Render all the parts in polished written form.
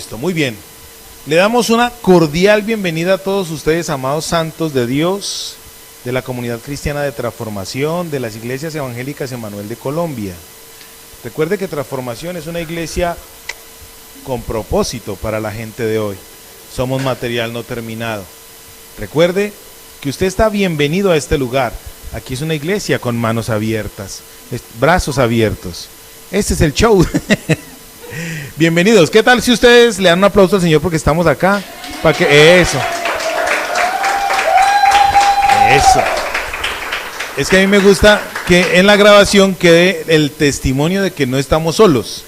Listo, muy bien. Le damos una cordial bienvenida a todos ustedes, amados santos de Dios, de la Comunidad Cristiana de Transformación, de las Iglesias Evangélicas Emanuel de Colombia. Recuerde que Transformación es una iglesia con propósito para la gente de hoy. Somos material no terminado. Recuerde que usted está bienvenido a este lugar. Aquí es una iglesia con manos abiertas, brazos abiertos. Este es el show. Bienvenidos. ¿Qué tal si ustedes le dan un aplauso al Señor porque estamos acá? Para que eso. Es que a mí me gusta que en la grabación quede el testimonio de que no estamos solos.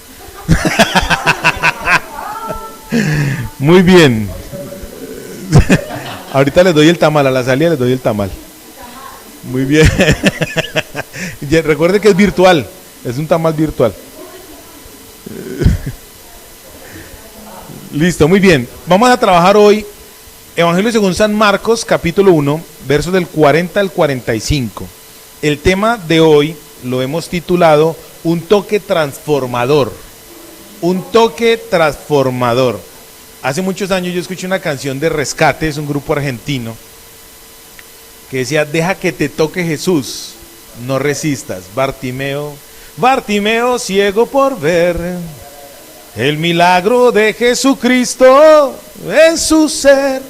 Muy bien. Ahorita les doy el tamal, a la salida les doy el tamal. Muy bien. Recuerde que es virtual, es un tamal virtual. Listo, muy bien. Vamos a trabajar hoy Evangelio según San Marcos, capítulo 1, versos del 40 al 45. El tema de hoy lo hemos titulado Un toque transformador. Un toque transformador. Hace muchos años yo escuché una canción de Rescate, es un grupo argentino, que decía: deja que te toque Jesús, no resistas. Bartimeo, Bartimeo ciego por ver el milagro de Jesucristo en su ser.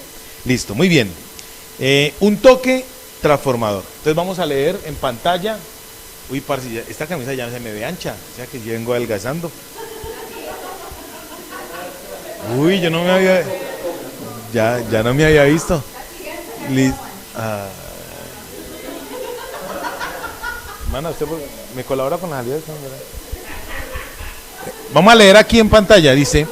Listo, muy bien. Un toque transformador. Entonces vamos a leer en pantalla. Uy, parce, esta camisa ya se me ve ancha, o sea que yo vengo adelgazando. Uy, yo no me había... Ya no me había visto. Hermana, usted me colabora con las salidas. Vamos a leer aquí en pantalla, dice: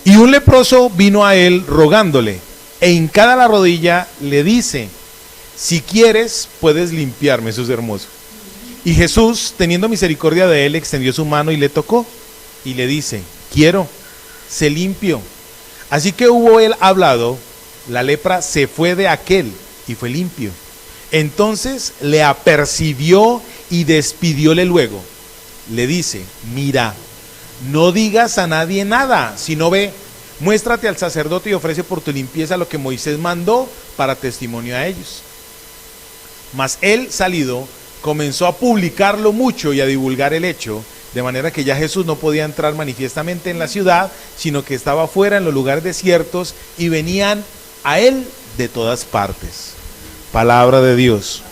y un leproso vino a él rogándole, e hincada la rodilla le dice: si quieres, puedes limpiarme. Eso es hermoso. Y Jesús, teniendo misericordia de él, extendió su mano y le tocó, y le dice: quiero, sé limpio. Así que hubo él hablado, la lepra se fue de aquel, y fue limpio. Entonces le apercibió y despidióle luego. Le dice: mira, no digas a nadie nada, sino ve, muéstrate al sacerdote y ofrece por tu limpieza lo que Moisés mandó para testimonio a ellos. Mas él, salido, comenzó a publicarlo mucho y a divulgar el hecho, de manera que ya Jesús no podía entrar manifiestamente en la ciudad, sino que estaba fuera en los lugares desiertos, y venían a él de todas partes. Palabra de Dios.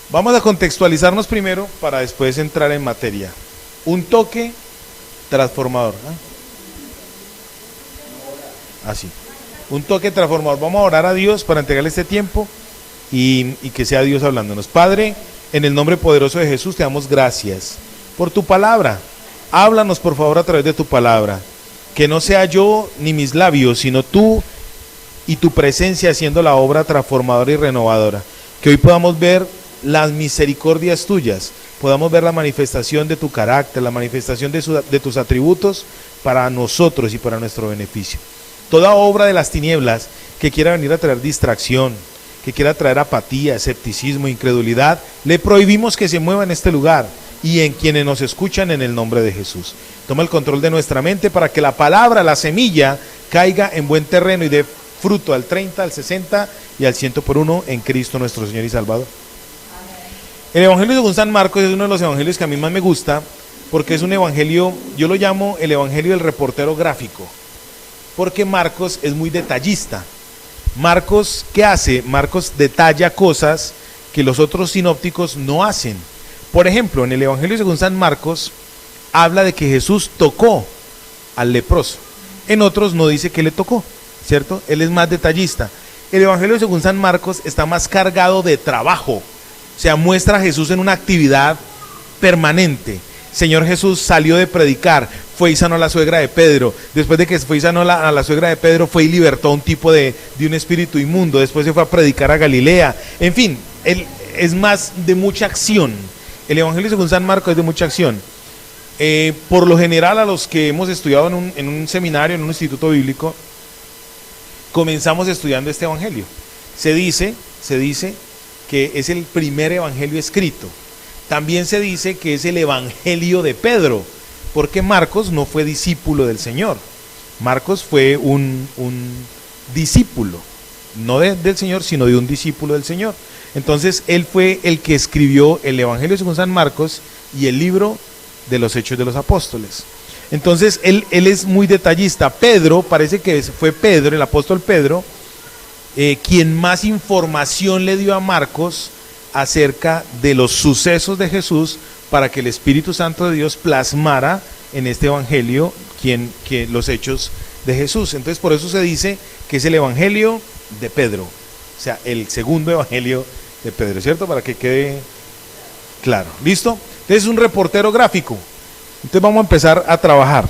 Vamos a contextualizarnos primero para después entrar en materia. Un toque transformador. Así. Un toque transformador. Vamos a orar a Dios para entregarle este tiempo y que sea Dios hablándonos. Padre, en el nombre poderoso de Jesús te damos gracias por tu palabra. Háblanos por favor a través de tu palabra. Que no sea yo ni mis labios, sino tú y tu presencia haciendo la obra transformadora y renovadora. Que hoy podamos ver las misericordias tuyas, podamos ver la manifestación de tu carácter, la manifestación de tus atributos para nosotros y para nuestro beneficio. Toda obra de las tinieblas que quiera venir a traer distracción, que quiera traer apatía, escepticismo, incredulidad, le prohibimos que se mueva en este lugar y en quienes nos escuchan, en el nombre de Jesús. Toma el control de nuestra mente para que la palabra, la semilla, caiga en buen terreno y dé fruto al 30, al 60 y al 100 por uno en Cristo nuestro Señor y Salvador. El Evangelio según San Marcos es uno de los evangelios que a mí más me gusta, porque es un evangelio, yo lo llamo el evangelio del reportero gráfico, porque Marcos es muy detallista. Marcos, ¿qué hace? Marcos detalla cosas que los otros sinópticos no hacen. Por ejemplo, en el Evangelio según San Marcos habla de que Jesús tocó al leproso. En otros no dice que le tocó, ¿cierto? Él es más detallista. El Evangelio según San Marcos está más cargado de trabajo. O sea, muestra a Jesús en una actividad permanente. Señor Jesús salió de predicar, fue y sanó a la suegra de Pedro. Después de que fue y sanó a la suegra de Pedro, fue y libertó a un tipo de un espíritu inmundo. Después se fue a predicar a Galilea. En fin, él es más de mucha acción. El Evangelio según San Marcos es de mucha acción. Por lo general, a los que hemos estudiado en un seminario, en un instituto bíblico, comenzamos estudiando este Evangelio. Se dice que es el primer Evangelio escrito. También se dice que es el evangelio de Pedro, porque Marcos no fue discípulo del Señor. Marcos fue un discípulo, no del Señor, sino de un discípulo del Señor. Entonces él fue el que escribió el Evangelio según San Marcos y el libro de los Hechos de los Apóstoles. Entonces él es muy detallista. Pedro, parece que fue Pedro, el apóstol Pedro, quien más información le dio a Marcos acerca de los sucesos de Jesús, para que el Espíritu Santo de Dios plasmara en este Evangelio que los hechos de Jesús. Entonces por eso se dice que es el Evangelio de Pedro, o sea, el segundo Evangelio de Pedro, ¿cierto? Para que quede claro. ¿Listo? Entonces es un reportero gráfico. Entonces vamos a empezar a trabajar.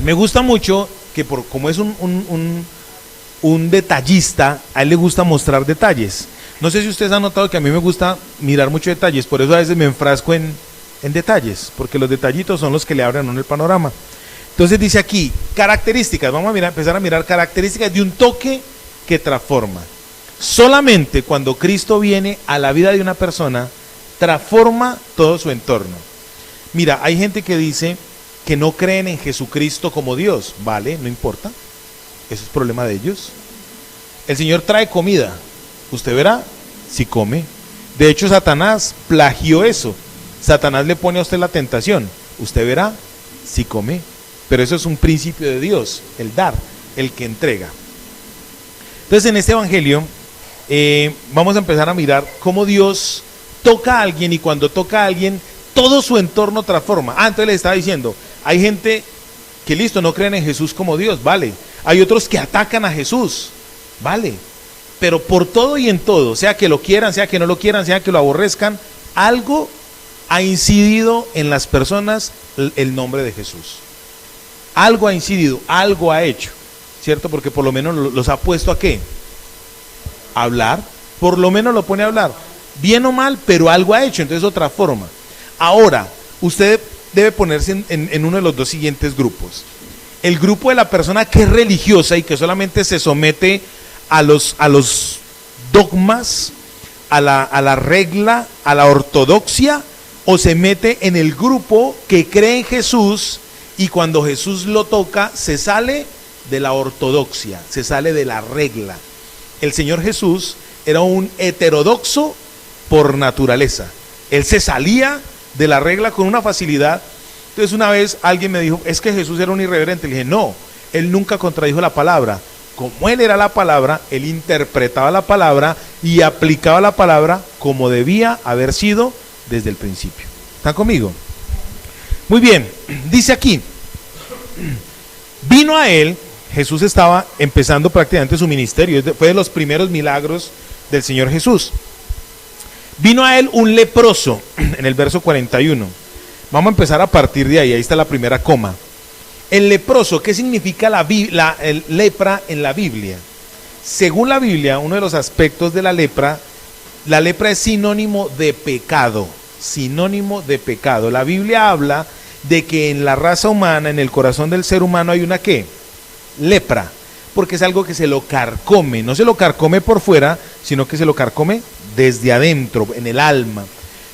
Me gusta mucho que como es un detallista, a él le gusta mostrar detalles. No sé si ustedes han notado que a mí me gusta mirar muchos detalles, por eso a veces me enfrasco en detalles, porque los detallitos son los que le abren el panorama. Entonces dice aquí, características, vamos a empezar a mirar características de un toque que transforma. Solamente cuando Cristo viene a la vida de una persona, transforma todo su entorno. Mira, hay gente que dice que no creen en Jesucristo como Dios. Vale, no importa, eso es problema de ellos. El Señor trae comida, usted verá si come. De hecho, Satanás plagió eso. Satanás le pone a usted la tentación, usted verá si come. Pero eso es un principio de Dios, el dar, el que entrega. Entonces en este Evangelio vamos a empezar a mirar cómo Dios toca a alguien, y cuando toca a alguien todo su entorno transforma. Entonces le estaba diciendo, hay gente que listo, no creen en Jesús como Dios, vale. Hay otros que atacan a Jesús, vale. Pero por todo y en todo, sea que lo quieran, sea que no lo quieran, sea que lo aborrezcan, algo ha incidido en las personas el nombre de Jesús. Algo ha incidido, algo ha hecho, ¿cierto? Porque por lo menos los ha puesto ¿a qué? A hablar, por lo menos lo pone a hablar. Bien o mal, pero algo ha hecho, entonces otra forma. Ahora, usted debe ponerse en uno de los dos siguientes grupos. El grupo de la persona que es religiosa y que solamente se somete a los dogmas, a la regla, a la ortodoxia, o se mete en el grupo que cree en Jesús y cuando Jesús lo toca se sale de la ortodoxia, se sale de la regla. El Señor Jesús era un heterodoxo por naturaleza. Él se salía de la regla con una facilidad. Entonces una vez alguien me dijo, es que Jesús era un irreverente. Le dije, no, él nunca contradijo la palabra. Como él era la palabra, él interpretaba la palabra y aplicaba la palabra como debía haber sido desde el principio. ¿Están conmigo? Muy bien, dice aquí, vino a él, Jesús estaba empezando prácticamente su ministerio, fue de los primeros milagros del Señor Jesús. Vino a él un leproso, en el verso 41. Vamos a empezar a partir de ahí está la primera coma. El leproso, ¿qué significa el lepra en la Biblia? Según la Biblia, uno de los aspectos de la lepra es sinónimo de pecado. Sinónimo de pecado. La Biblia habla de que en la raza humana, en el corazón del ser humano hay una ¿qué? Lepra, porque es algo que se lo carcome, no se lo carcome por fuera, sino que se lo carcome desde adentro, en el alma.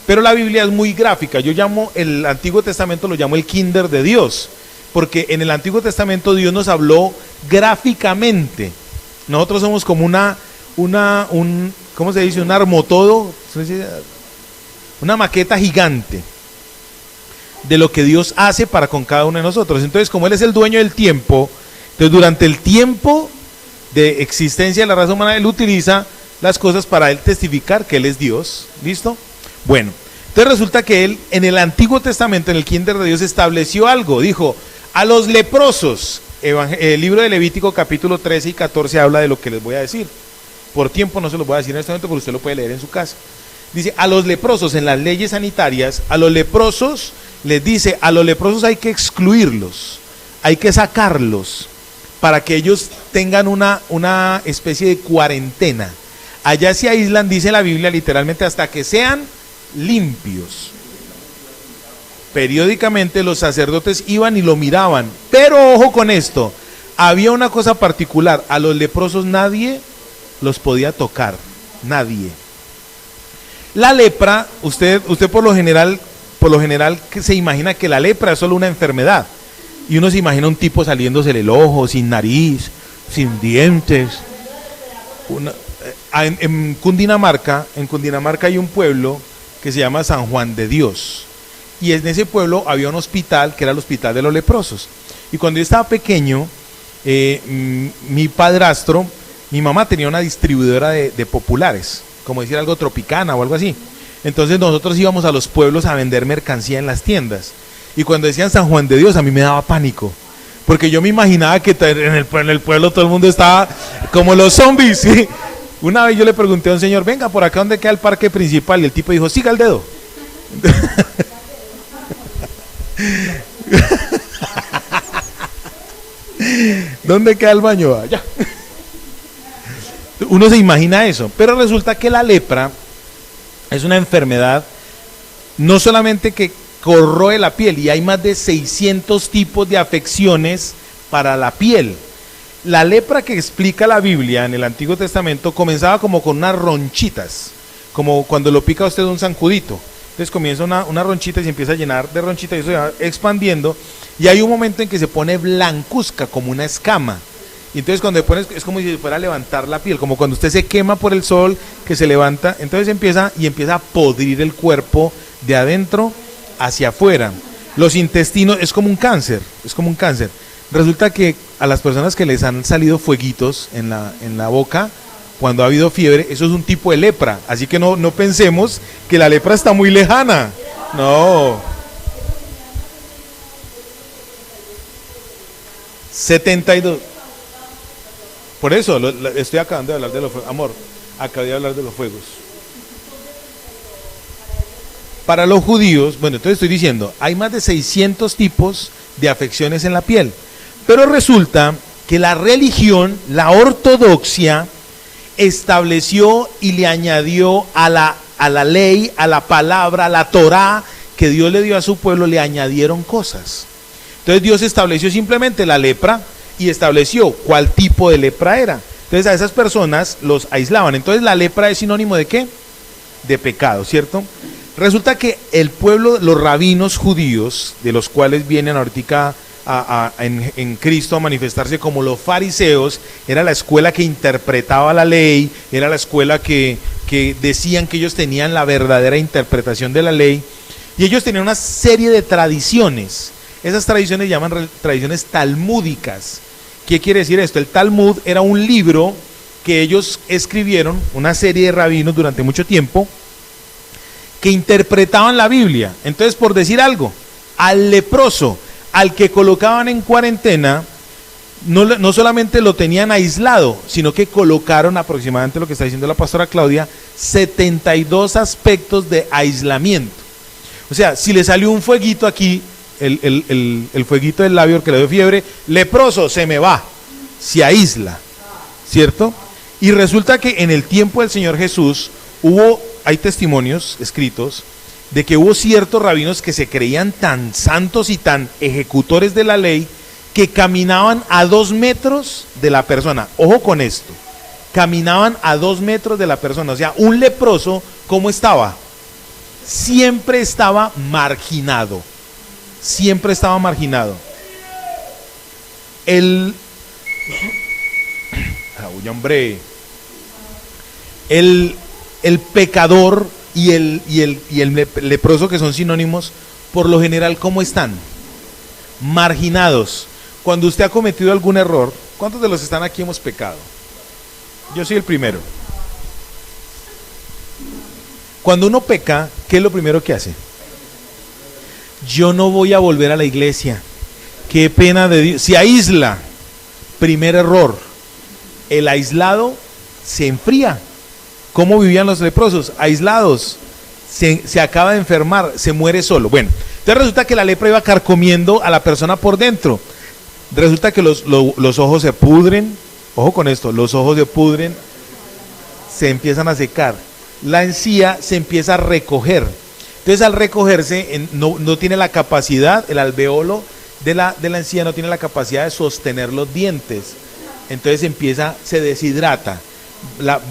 Pero la Biblia es muy gráfica. Yo llamo el Antiguo Testamento, lo llamo el kinder de Dios, porque en el Antiguo Testamento Dios nos habló gráficamente. Nosotros somos como ¿cómo se dice? Un armotodo, una maqueta gigante de lo que Dios hace para con cada uno de nosotros. Entonces, como Él es el dueño del tiempo, entonces durante el tiempo de existencia de la raza humana, Él utiliza las cosas para Él testificar que Él es Dios. ¿Listo? Bueno, entonces resulta que Él en el Antiguo Testamento, en el kinder de Dios, estableció algo. Dijo, a los leprosos, el libro de Levítico capítulo 13 y 14 habla de lo que les voy a decir. Por tiempo no se los voy a decir en este momento, pero usted lo puede leer en su casa. Dice, a los leprosos en las leyes sanitarias, a los leprosos les dice, a los leprosos hay que excluirlos, hay que sacarlos para que ellos tengan una especie de cuarentena. Allá se aíslan, dice la Biblia literalmente, hasta que sean limpios. Periódicamente los sacerdotes iban y lo miraban, pero ojo con esto, había una cosa particular, a los leprosos nadie los podía tocar, nadie. La lepra, usted por lo general que se imagina que la lepra es solo una enfermedad. Y uno se imagina un tipo saliéndose el ojo, sin nariz, sin dientes. En Cundinamarca hay un pueblo que se llama San Juan de Dios. Y en ese pueblo había un hospital que era el hospital de los leprosos. Y cuando yo estaba pequeño, mi padrastro, mi mamá tenía una distribuidora de populares, como decir algo Tropicana o algo así. Entonces nosotros íbamos a los pueblos a vender mercancía en las tiendas. Y cuando decían San Juan de Dios, a mí me daba pánico. Porque yo me imaginaba que en el pueblo todo el mundo estaba como los zombies, ¿sí? Una vez yo le pregunté a un señor, venga, por acá donde queda el parque principal. Y el tipo dijo, siga el dedo. ¿Dónde queda el baño? Allá. Uno se imagina eso, pero resulta que la lepra es una enfermedad no solamente que corroe la piel, y hay más de 600 tipos de afecciones para la piel. La lepra que explica la Biblia en el Antiguo Testamento comenzaba como con unas ronchitas, como cuando lo pica usted un zancudito. Entonces comienza una ronchita y se empieza a llenar de ronchita y eso se va expandiendo, y hay un momento en que se pone blancuzca como una escama. Y entonces cuando se pone es como si fuera a levantar la piel, como cuando usted se quema por el sol, que se levanta, entonces empieza a podrir el cuerpo de adentro hacia afuera. Los intestinos es como un cáncer. Resulta que a las personas que les han salido fueguitos en la boca cuando ha habido fiebre, eso es un tipo de lepra. Así que no pensemos que la lepra está muy lejana. No. 72. Por eso estoy acabando de hablar de los fuegos. Amor, acabé de hablar de los fuegos. Para los judíos, bueno, entonces estoy diciendo, hay más de 600 tipos de afecciones en la piel. Pero resulta que la religión, la ortodoxia, estableció y le añadió a la ley, a la palabra, a la Torá que Dios le dio a su pueblo, le añadieron cosas. Entonces Dios estableció simplemente la lepra y estableció cuál tipo de lepra era. Entonces a esas personas los aislaban. Entonces la lepra es sinónimo ¿de qué? De pecado, ¿cierto? Resulta que el pueblo, los rabinos judíos, de los cuales vienen ahorita en Cristo a manifestarse como los fariseos, era la escuela que interpretaba la ley, era la escuela que decían que ellos tenían la verdadera interpretación de la ley, y ellos tenían una serie de tradiciones. Esas tradiciones se llaman tradiciones talmúdicas. ¿Qué quiere decir esto? El Talmud era un libro que ellos escribieron, una serie de rabinos durante mucho tiempo, que interpretaban la Biblia. Entonces, por decir algo, al leproso, al que colocaban en cuarentena, no solamente lo tenían aislado, sino que colocaron aproximadamente, lo que está diciendo la pastora Claudia, 72 aspectos de aislamiento. O sea, si le salió un fueguito aquí, el fueguito del labio que le dio fiebre, leproso, se me va, se aísla, ¿cierto? Y resulta que en el tiempo del Señor Jesús hay testimonios escritos de que hubo ciertos rabinos que se creían tan santos y tan ejecutores de la ley que caminaban a 2 metros de la persona. Ojo con esto, caminaban a 2 metros de la persona. O sea, un leproso, ¿cómo estaba? Siempre estaba marginado. Siempre estaba marginado. El pecador y el leproso, que son sinónimos, por lo general, ¿cómo están? Marginados. Cuando usted ha cometido algún error, ¿cuántos de los que están aquí hemos pecado? Yo soy el primero. Cuando uno peca, ¿qué es lo primero que hace? Yo no voy a volver a la iglesia. Qué pena de Dios. Se aísla. Primer error. El aislado se enfría. ¿Cómo vivían los leprosos? Aislados. Se acaba de enfermar, se muere solo. Bueno, entonces resulta que la lepra iba carcomiendo a la persona por dentro. Resulta que los ojos se pudren. Ojo con esto, los ojos se pudren, se empiezan a secar. La encía se empieza a recoger. Entonces al recogerse no tiene la capacidad, el alveolo de la encía no tiene la capacidad de sostener los dientes. Entonces se deshidrata.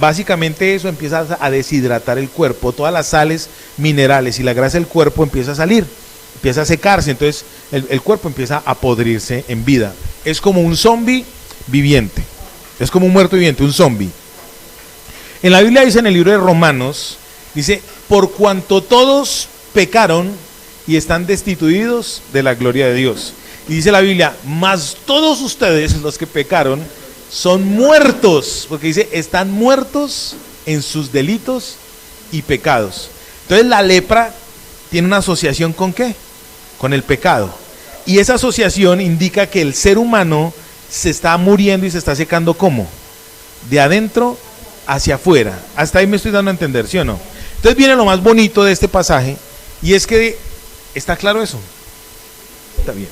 Básicamente eso empieza a deshidratar el cuerpo, todas las sales minerales y la grasa del cuerpo empieza a salir, empieza a secarse, entonces el cuerpo empieza a podrirse en vida. Es como un zombie viviente, es como un muerto viviente, un zombie. En la Biblia dice, en el libro de Romanos, dice, por cuanto todos pecaron y están destituidos de la gloria de Dios. Y dice la Biblia, mas todos ustedes, los que pecaron, son muertos, porque dice, están muertos en sus delitos y pecados. Entonces la lepra tiene una asociación ¿con qué? Con el pecado. Y esa asociación indica que el ser humano se está muriendo y se está secando ¿cómo? De adentro hacia afuera. Hasta ahí me estoy dando a entender, ¿sí o no? Entonces viene lo más bonito de este pasaje, y es que, ¿está claro eso? Está bien.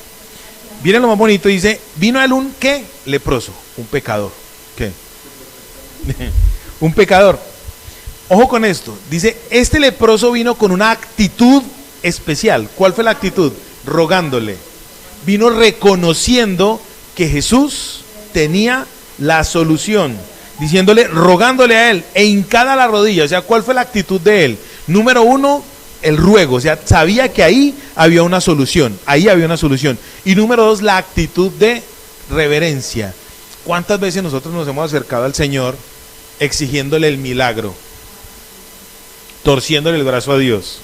Viene lo más bonito, dice, vino a él un ¿qué? Leproso, un pecador. ¿Qué? Un pecador. Ojo con esto, dice, este leproso vino con una actitud especial. ¿Cuál fue la actitud? Rogándole. Vino reconociendo que Jesús tenía la solución, diciéndole, rogándole a él, e hincada la rodilla. O sea, ¿cuál fue la actitud de él? Número uno, el ruego, o sea, sabía que ahí había una solución, ahí había una solución. Y número dos, la actitud de reverencia. ¿Cuántas veces nosotros nos hemos acercado al Señor exigiéndole el milagro, torciéndole el brazo a Dios?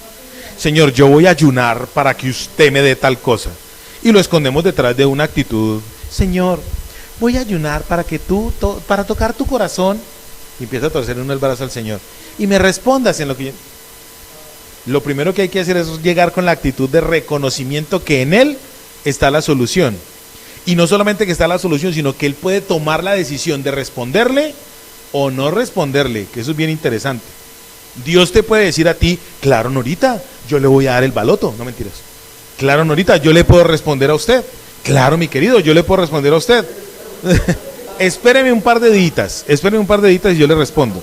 Señor, yo voy a ayunar para que usted me dé tal cosa. Y lo escondemos detrás de una actitud, Señor, voy a ayunar para que para tocar tu corazón. Y empieza a torcer uno el brazo al Señor. Y me respondas en lo que yo... Lo primero que hay que hacer es llegar con la actitud de reconocimiento que en Él está la solución. Y no solamente que está la solución, sino que Él puede tomar la decisión de responderle o no responderle, que eso es bien interesante. Dios te puede decir a ti, claro, Norita, yo le voy a dar el baloto, no mentiras. Claro, Norita, yo le puedo responder a usted. Claro, mi querido, yo le puedo responder a usted. Espéreme un par de días y yo le respondo.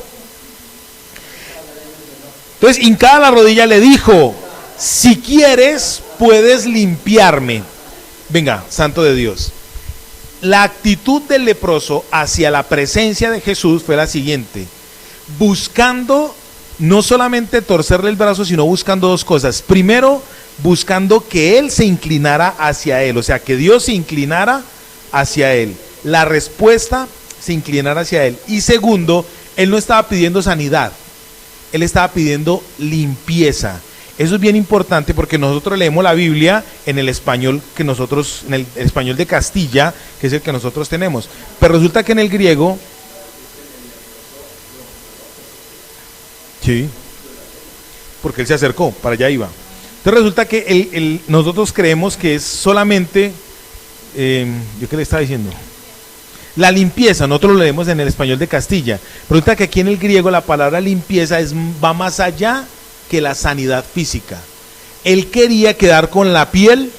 Entonces, hincada la rodilla le dijo, si quieres, puedes limpiarme. Venga, santo de Dios. La actitud del leproso hacia la presencia de Jesús fue la siguiente, buscando no solamente torcerle el brazo, sino buscando dos cosas. Primero, buscando que él se inclinara hacia él, o sea, que Dios se inclinara hacia él. La respuesta se inclinara hacia él. Y segundo, él no estaba pidiendo sanidad, él estaba pidiendo limpieza. Eso es bien importante porque nosotros leemos la Biblia en el español que nosotros, en el español de Castilla, que es el que nosotros tenemos. Pero resulta que en el griego, sí, porque él se acercó, para allá iba. Entonces resulta que nosotros creemos que es solamente, ¿yo qué le estaba diciendo? La limpieza, nosotros lo leemos en el español de Castilla. Resulta que aquí en el griego la palabra limpieza va más allá que la sanidad física. Él quería quedar con la piel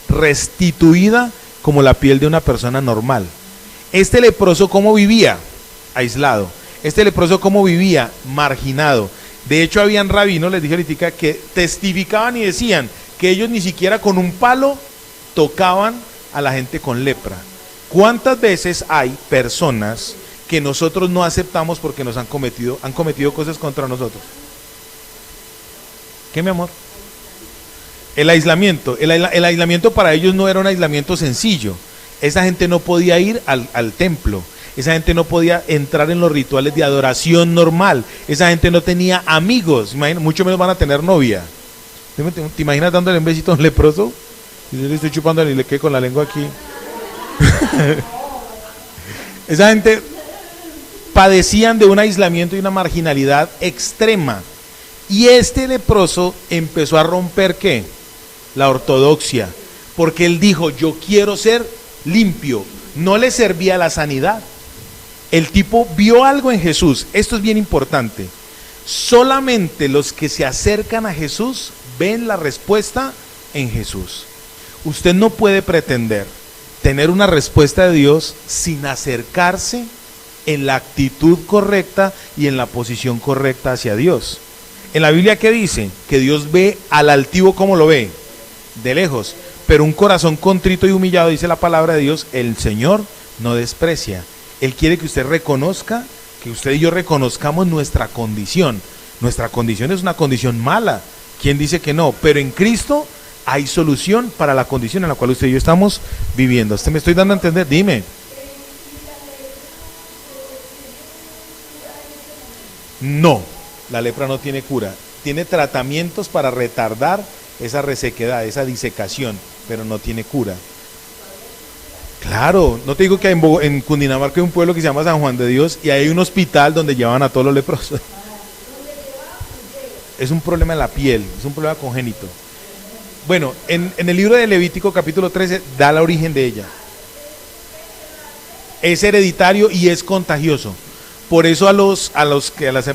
restituida como la piel de una persona normal. Este leproso, ¿cómo vivía? Aislado. Este leproso, ¿cómo vivía? Marginado. De hecho, habían rabinos, les dije ahorita, que testificaban y decían que ellos ni siquiera con un palo tocaban a la gente con lepra. ¿Cuántas veces hay personas que nosotros no aceptamos porque nos han cometido cosas contra nosotros? ¿Qué, mi amor? El aislamiento. El aislamiento para ellos no era un aislamiento sencillo. Esa gente no podía ir al templo. Esa gente no podía entrar en los rituales de adoración normal. Esa gente no tenía amigos. Mucho menos van a tener novia. ¿Te imaginas dándole un besito a un leproso? Y yo le estoy chupando y le quedé con la lengua aquí. Esa gente padecían de un aislamiento y una marginalidad extrema. Y este leproso empezó a romper ¿qué? La ortodoxia, porque él dijo, yo quiero ser limpio. No le servía la sanidad. El tipo vio algo en Jesús. Esto es bien importante. Solamente los que se acercan a Jesús ven la respuesta en Jesús. Usted no puede pretender tener una respuesta de Dios sin acercarse en la actitud correcta y en la posición correcta hacia Dios. En la Biblia, ¿qué dice? Que Dios ve al altivo, ¿cómo lo ve? De lejos. Pero un corazón contrito y humillado, dice la palabra de Dios, el Señor no desprecia. Él quiere que usted reconozca que usted y yo reconozcamos nuestra condición. Nuestra condición es una condición mala. ¿Quién dice que no? Pero en Cristo hay solución para la condición en la cual usted y yo estamos viviendo. ¿Usted me estoy dando a entender? Dime. No, la lepra no tiene cura. Tiene tratamientos para retardar esa resequedad, esa disecación, pero no tiene cura. Claro, no te digo que en Cundinamarca hay un pueblo que se llama San Juan de Dios y hay un hospital donde llevan a todos los leprosos. Es un problema en la piel, es un problema congénito. Bueno, en el libro de Levítico capítulo 13 da el origen de ella. Es hereditario y es contagioso. Por eso a las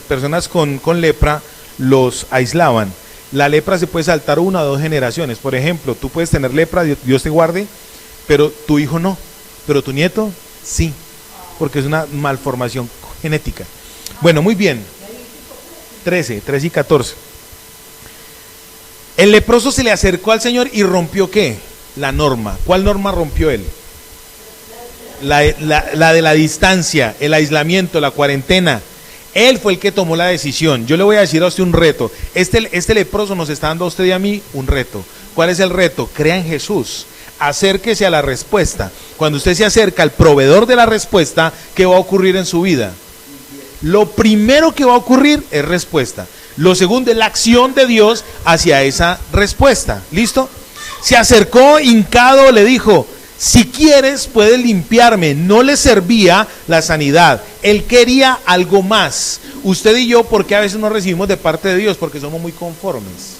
personas con lepra los aislaban. La lepra se puede saltar 1 o 2 generaciones. Por ejemplo, tú puedes tener lepra, Dios te guarde, pero tu hijo no, pero tu nieto sí, porque es una malformación genética. Bueno, muy bien. 13 y 14. El leproso se le acercó al Señor y rompió ¿qué? La norma. ¿Cuál norma rompió él? La de la distancia, el aislamiento, la cuarentena. Él fue el que tomó la decisión. Yo le voy a decir a usted un reto. Este leproso nos está dando a usted y a mí un reto. ¿Cuál es el reto? Crea en Jesús. Acérquese a la respuesta. Cuando usted se acerca al proveedor de la respuesta, ¿qué va a ocurrir en su vida? Lo primero que va a ocurrir es respuesta. Lo segundo es la acción de Dios hacia esa respuesta. ¿Listo? Se acercó hincado, le dijo: si quieres puedes limpiarme. No le servía la sanidad, él quería algo más. Usted y yo, ¿por qué a veces no recibimos de parte de Dios? Porque somos muy conformes.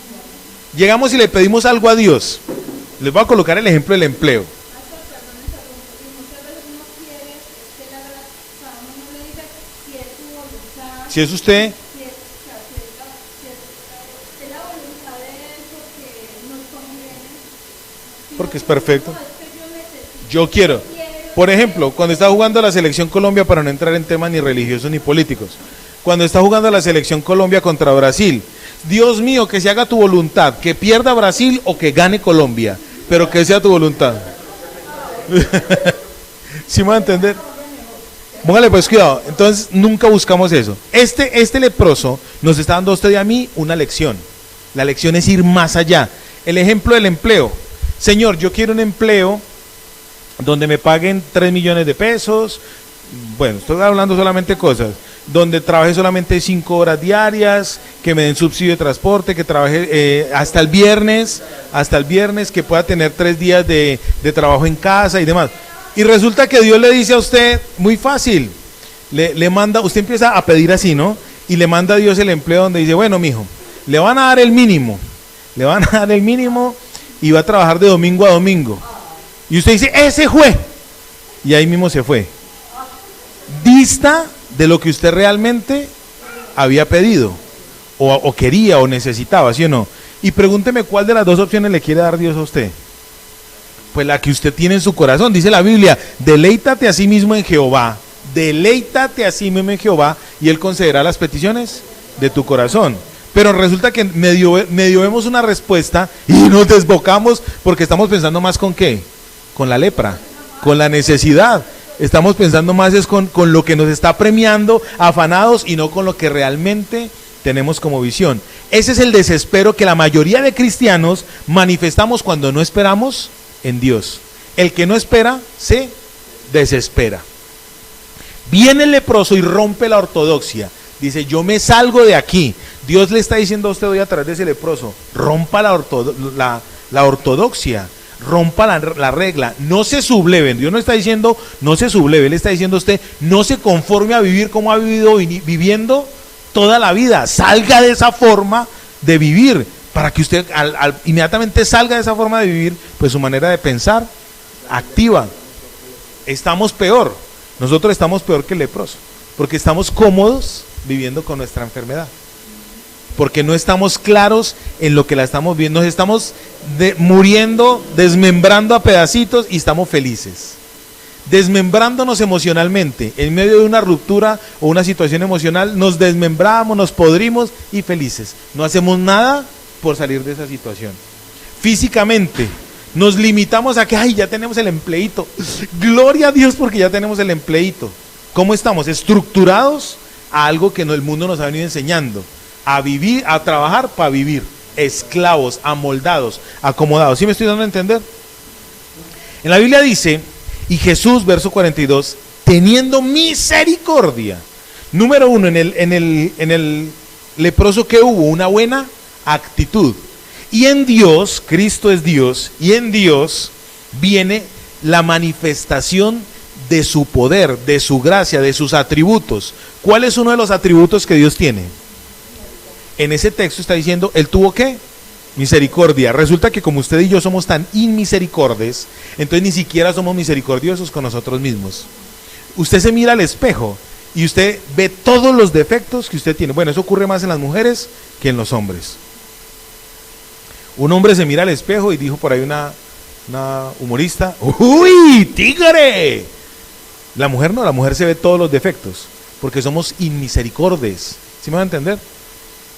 Llegamos y le pedimos algo a Dios. Les voy a colocar el ejemplo del empleo. Si es usted, porque es perfecto. Yo quiero, por ejemplo, cuando está jugando la selección Colombia, para no entrar en temas ni religiosos ni políticos, cuando está jugando la selección Colombia contra Brasil, Dios mío, que se haga tu voluntad, que pierda Brasil o que gane Colombia, pero que sea tu voluntad. ¿Sí me va a entender? Póngale pues cuidado. Entonces nunca buscamos eso. Este leproso nos está dando a usted y a mí una lección. La lección es ir más allá. El ejemplo del empleo. Señor, yo quiero un empleo donde me paguen 3 millones de pesos. Bueno, estoy hablando solamente cosas. Donde trabaje solamente 5 horas diarias, que me den subsidio de transporte, que trabaje hasta el viernes, que pueda tener 3 días de trabajo en casa y demás. Y resulta que Dios le dice a usted, muy fácil, le manda, usted empieza a pedir así, ¿no? Y le manda a Dios el empleo donde dice: bueno, mijo, le van a dar el mínimo y va a trabajar de domingo a domingo. Y usted dice: ese fue. Y ahí mismo se fue. Dista de lo que usted realmente había pedido, o quería, o necesitaba, ¿sí o no? Y pregúnteme cuál de las dos opciones le quiere dar Dios a usted. Pues la que usted tiene en su corazón. Dice la Biblia: deleítate a sí mismo en Jehová, deleítate a sí mismo en Jehová, y Él concederá las peticiones de tu corazón. Pero resulta que medio vemos una respuesta y nos desbocamos porque estamos pensando más con ¿qué? Con la lepra, con la necesidad. Estamos pensando más es con lo que nos está premiando, afanados, y no con lo que realmente tenemos como visión. Ese es el desespero que la mayoría de cristianos manifestamos cuando no esperamos en Dios. El que no espera se desespera. Viene el leproso y rompe la ortodoxia. Dice: yo me salgo de aquí. Dios le está diciendo a usted hoy a través de ese leproso: rompa la ortodoxia, rompa la regla, no se subleven. Dios no está diciendo no se subleve, Él está diciendo a usted: no se conforme a vivir como ha vivido viviendo toda la vida. Salga de esa forma de vivir, para que usted inmediatamente salga de esa forma de vivir, pues su manera de pensar activa. Estamos peor, nosotros estamos peor que el leproso, porque estamos cómodos viviendo con nuestra enfermedad, porque no estamos claros en lo que la estamos viendo. Nos estamos muriendo, desmembrando a pedacitos, y estamos felices, desmembrándonos emocionalmente. En medio de una ruptura o una situación emocional, nos desmembramos, nos podrimos y felices. No hacemos nada por salir de esa situación. Físicamente nos limitamos a que: ay, ya tenemos el empleito, gloria a Dios porque ya tenemos el empleito. ¿Cómo estamos? Estructurados a algo que el mundo nos ha venido enseñando, a vivir, a trabajar para vivir, esclavos, amoldados, acomodados. ¿Sí me estoy dando a entender? En la Biblia dice, y Jesús, verso 42, teniendo misericordia. Número uno, en el leproso que hubo una buena actitud. Y en Dios, Cristo es Dios, y en Dios viene la manifestación de su poder, de su gracia, de sus atributos. ¿Cuál es uno de los atributos que Dios tiene? En ese texto está diciendo, ¿él tuvo qué? Misericordia. Resulta que como usted y yo somos tan inmisericordes, entonces ni siquiera somos misericordiosos con nosotros mismos. Usted se mira al espejo y usted ve todos los defectos que usted tiene. Bueno, eso ocurre más en las mujeres que en los hombres. Un hombre se mira al espejo y dijo por ahí una humorista, ¡uy, tigre! La mujer no, la mujer se ve todos los defectos, porque somos inmisericordes. ¿Sí me va a entender?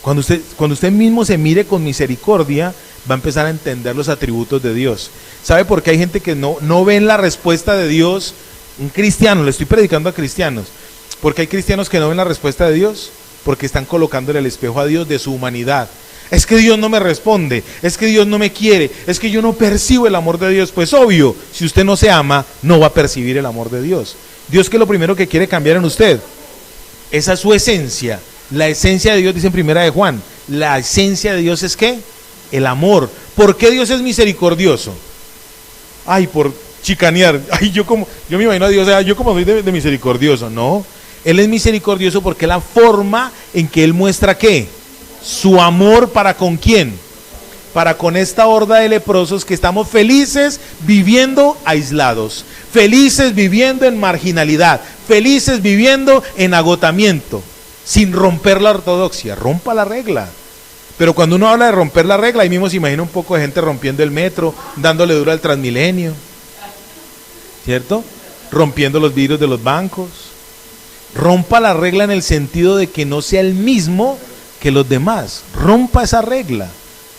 Cuando usted mismo se mire con misericordia, va a empezar a entender los atributos de Dios. ¿Sabe por qué hay gente que no ven la respuesta de Dios? Un cristiano, le estoy predicando a cristianos. Porque hay cristianos que no ven la respuesta de Dios, porque están colocándole el espejo a Dios de su humanidad. Es que Dios no me responde, es que Dios no me quiere, es que yo no percibo el amor de Dios. Pues obvio, si usted no se ama, no va a percibir el amor de Dios. Dios, que es lo primero que quiere cambiar en usted, esa es su esencia. La esencia de Dios, dice en primera de Juan, la esencia de Dios es ¿qué? El amor. ¿Por qué Dios es misericordioso? Ay, por chicanear. Ay, yo me imagino a Dios, yo como soy de misericordioso. No, Él es misericordioso porque es la forma en que Él muestra ¿qué? Su amor. ¿Para con quién? Para con esta horda de leprosos que estamos felices viviendo aislados, felices viviendo en marginalidad, felices viviendo en agotamiento, sin romper la ortodoxia. Rompa la regla. Pero cuando uno habla de romper la regla, ahí mismo se imagina un poco de gente rompiendo el metro, dándole duro al Transmilenio, ¿cierto? Rompiendo los vidrios de los bancos. Rompa la regla en el sentido de que no sea el mismo que los demás. Rompa esa regla.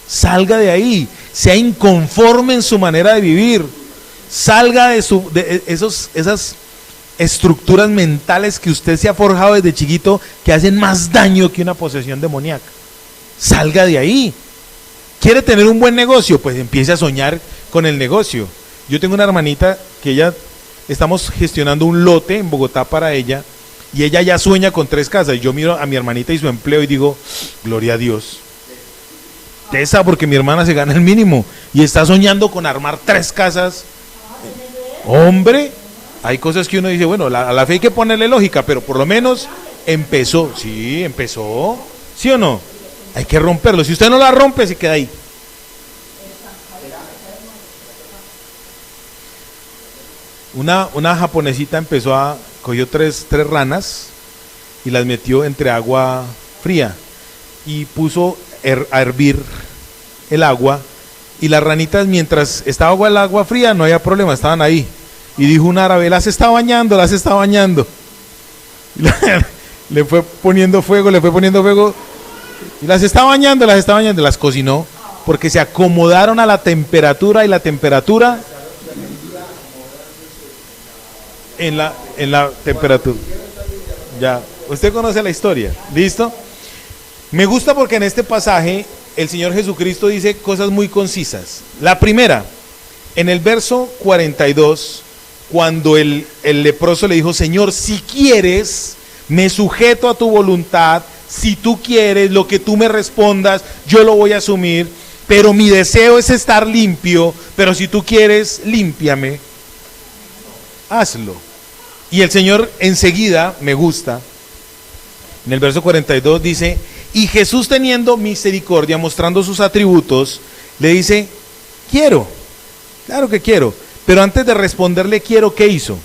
Salga de ahí. Sea inconforme en su manera de vivir. Salga de esas estructuras mentales que usted se ha forjado desde chiquito, que hacen más daño que una posesión demoníaca. Salga de ahí. ¿Quiere tener un buen negocio? Pues empiece a soñar con el negocio. Yo tengo una hermanita que estamos gestionando un lote en Bogotá para ella, y ella ya sueña con 3 casas. Y yo miro a mi hermanita y su empleo y digo, gloria a Dios. Tesa, porque mi hermana se gana el mínimo y está soñando con armar 3 casas. Hombre, hay cosas que uno dice, bueno, a la fe hay que ponerle lógica, pero por lo menos empezó. Sí, empezó. ¿Sí o no? Hay que romperlo. Si usted no la rompe, se queda ahí. Una japonesita cogió tres ranas y las metió entre agua fría y puso a hervir el agua, y las ranitas, mientras estaba el agua fría, no había problema, estaban ahí. Y dijo un árabe, las está bañando. Le fue poniendo fuego, y las está bañando, las cocinó, porque se acomodaron a la temperatura, y la temperatura en la temperatura. Ya, usted conoce la historia, ¿listo? Me gusta porque en este pasaje el Señor Jesucristo dice cosas muy concisas. La primera, en el verso 42, cuando el leproso le dijo, Señor, si quieres, me sujeto a tu voluntad. Si tú quieres, lo que tú me respondas, yo lo voy a asumir, pero mi deseo es estar limpio, pero si tú quieres, límpiame. Hazlo. Y el Señor enseguida, me gusta, en el verso 42 dice, y Jesús, teniendo misericordia, mostrando sus atributos, le dice, quiero, claro que quiero. Pero antes de responderle quiero, ¿qué hizo?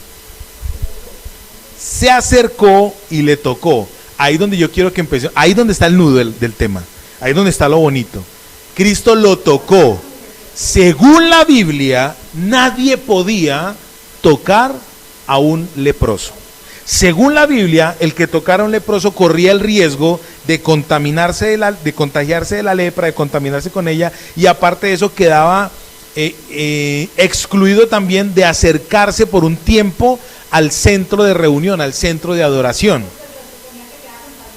Se acercó y le tocó. Ahí donde yo quiero que empecé, ahí donde está el nudo del tema, ahí donde está lo bonito. Cristo lo tocó. Según la Biblia, nadie podía tocar a un leproso. Según la Biblia, el que tocara a un leproso corría el riesgo de contagiarse de la lepra, de contaminarse con ella, y aparte de eso quedaba excluido también de acercarse por un tiempo al centro de reunión, al centro de adoración.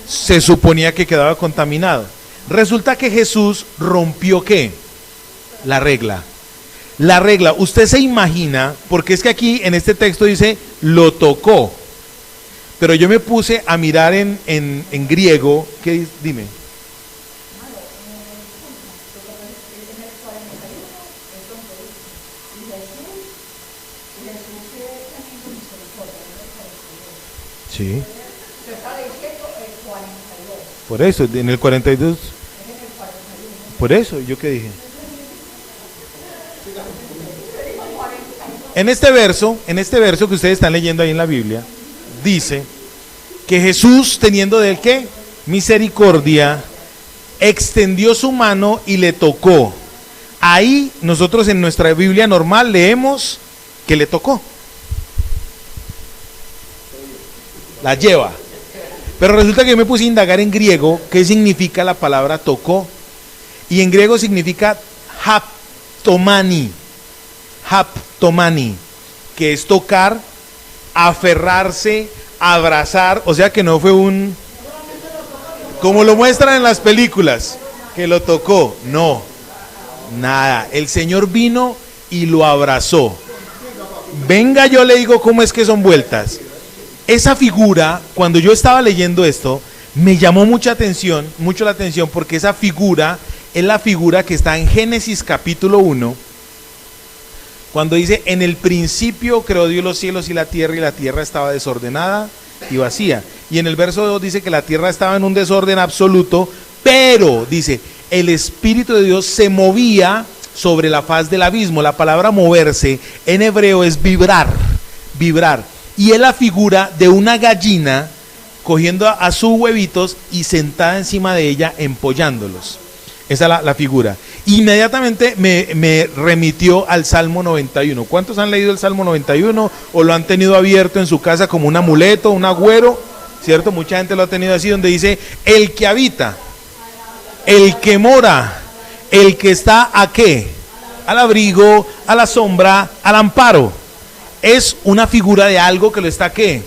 Se suponía que quedaba contaminado. Resulta que Jesús rompió ¿qué? La regla. La regla, usted se imagina, porque es que aquí en este texto dice, lo tocó. Pero yo me puse a mirar en griego, ¿qué? Dime. Sí. Por eso, en el 42. Por eso, ¿yo qué dije? En este verso que ustedes están leyendo ahí en la Biblia, dice que Jesús, teniendo de él ¿qué? Misericordia, extendió su mano y le tocó. Ahí nosotros en nuestra Biblia normal leemos que le tocó. La lleva. Pero resulta que yo me puse a indagar en griego qué significa la palabra tocó. Y en griego significa haptomani. Haptomani, que es tocar, aferrarse, abrazar. O sea que no fue un... como lo muestran en las películas, que lo tocó. No, nada. El Señor vino y lo abrazó. Venga, yo le digo cómo es que son vueltas. Esa figura, cuando yo estaba leyendo esto, me llamó mucho la atención, porque esa figura es la figura que está en Génesis capítulo 1, cuando dice, en el principio creó Dios los cielos y la tierra estaba desordenada y vacía. Y en el verso 2 dice que la tierra estaba en un desorden absoluto, pero, dice, el Espíritu de Dios se movía sobre la faz del abismo. La palabra moverse en hebreo es vibrar. Y es la figura de una gallina cogiendo a sus huevitos y sentada encima de ella empollándolos. Esa es la figura. Inmediatamente me remitió al Salmo 91. ¿Cuántos han leído el Salmo 91 o lo han tenido abierto en su casa como un amuleto, un agüero? ¿Cierto? Mucha gente lo ha tenido así, donde dice, el que habita, el que mora, el que está ¿a qué? Al abrigo, a la sombra, al amparo. Es una figura de algo que lo está ¿qué?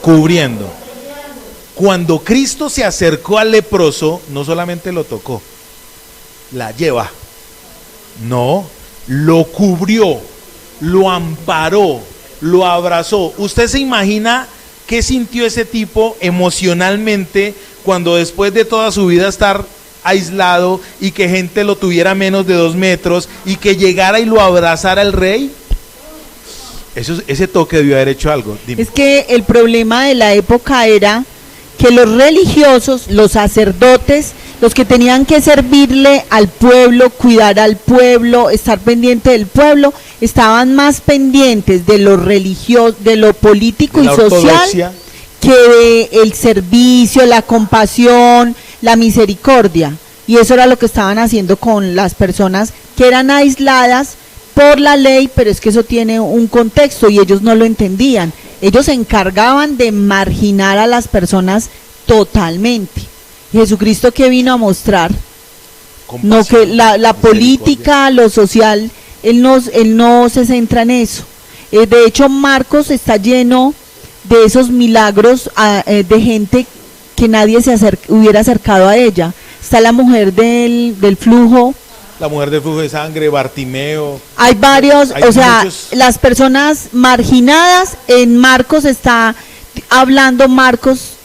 Cubriendo. Cuando Cristo se acercó al leproso, no solamente lo tocó, la lleva. No, lo cubrió, lo amparó, lo abrazó. ¿Usted se imagina qué sintió ese tipo emocionalmente cuando después de toda su vida estar aislado y que gente lo tuviera menos de 2 metros y que llegara y lo abrazara el rey? Ese toque debió haber hecho algo. Dime. Es que el problema de la época era que los religiosos, los sacerdotes, los que tenían que servirle al pueblo, cuidar al pueblo, estar pendiente del pueblo, estaban más pendientes de lo religioso, de lo político y social, que del servicio, la compasión, la misericordia. Y eso era lo que estaban haciendo con las personas que eran aisladas por la ley, pero es que eso tiene un contexto y ellos no lo entendían. Ellos se encargaban de marginar a las personas totalmente. Jesucristo, ¿qué vino a mostrar? No, que la política, lo social, él no se centra en eso. De hecho, Marcos está lleno de esos milagros de gente que nadie hubiera acercado a ella. Está la mujer del flujo. La mujer del flujo de sangre, Bartimeo. Hay varios, las personas marginadas. En Marcos está hablando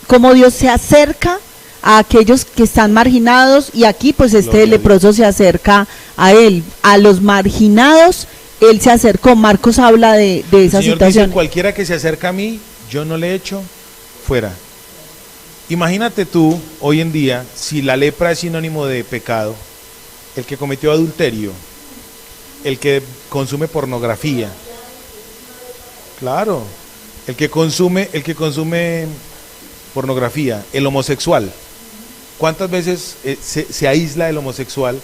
cómo Dios se acerca a aquellos que están marginados, y aquí pues leproso se acerca a él, a los marginados, él se acercó. Marcos habla de esa situación. Dice, cualquiera que se acerca a mí, yo no le echo fuera. Imagínate tú, hoy en día, si la lepra es sinónimo de pecado, el que cometió adulterio, el que consume pornografía, claro, el que consume pornografía, el homosexual. ¿Cuántas veces se aísla el homosexual?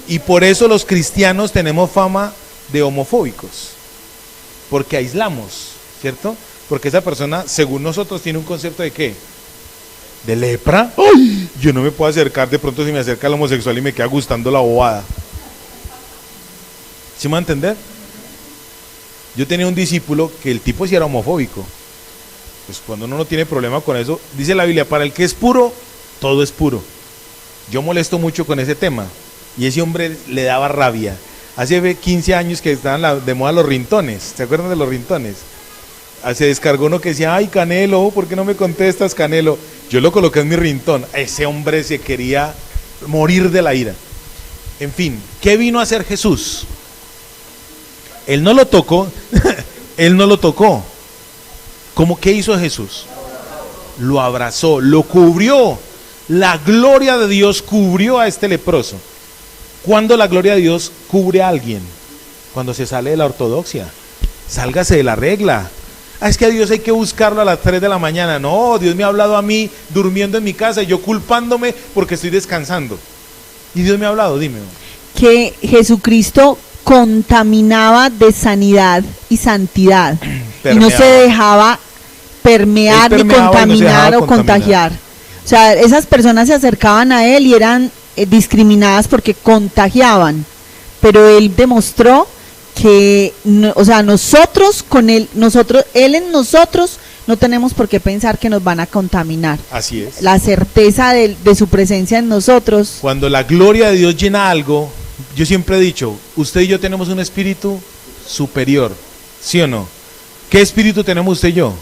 Y por eso los cristianos tenemos fama de homofóbicos, porque aislamos, ¿cierto? Porque esa persona, según nosotros, tiene un concepto de ¿qué? ¿De lepra? ¡Ay! Yo no me puedo acercar, de pronto si me acerca el homosexual y me queda gustando la bobada. ¿Sí me va a entender? Yo tenía un discípulo que el tipo sí era homofóbico. Pues cuando uno no tiene problema con eso, dice la Biblia, para el que es puro, todo es puro. Yo molesto mucho con ese tema y ese hombre le daba rabia. Hace 15 años que estaban de moda los rintones, ¿se acuerdan de los rintones? Se descargó uno que decía, ay Canelo, ¿por qué no me contestas, Canelo? Yo lo coloqué en mi rintón. Ese hombre se quería morir de la ira. En fin, ¿qué vino a hacer Jesús? Él no lo tocó, él no lo tocó. ¿Cómo qué hizo Jesús? Lo abrazó, lo cubrió. La gloria de Dios cubrió a este leproso. ¿Cuándo la gloria de Dios cubre a alguien? Cuando se sale de la ortodoxia. Sálgase de la regla. Es que a Dios hay que buscarlo a las 3 de la mañana. No, Dios me ha hablado a mí durmiendo en mi casa y yo culpándome porque estoy descansando. Y Dios me ha hablado, dime. Que Jesucristo contaminaba de sanidad y santidad. Y no se dejaba permear ni contaminar o contagiar. O sea, esas personas se acercaban a él y eran discriminadas porque contagiaban. Pero él demostró que, o sea, nosotros con él, él en nosotros no tenemos por qué pensar que nos van a contaminar. Así es. La certeza de su presencia en nosotros. Cuando la gloria de Dios llena algo, yo siempre he dicho, usted y yo tenemos un espíritu superior, ¿sí o no? ¿Qué espíritu tenemos usted y yo?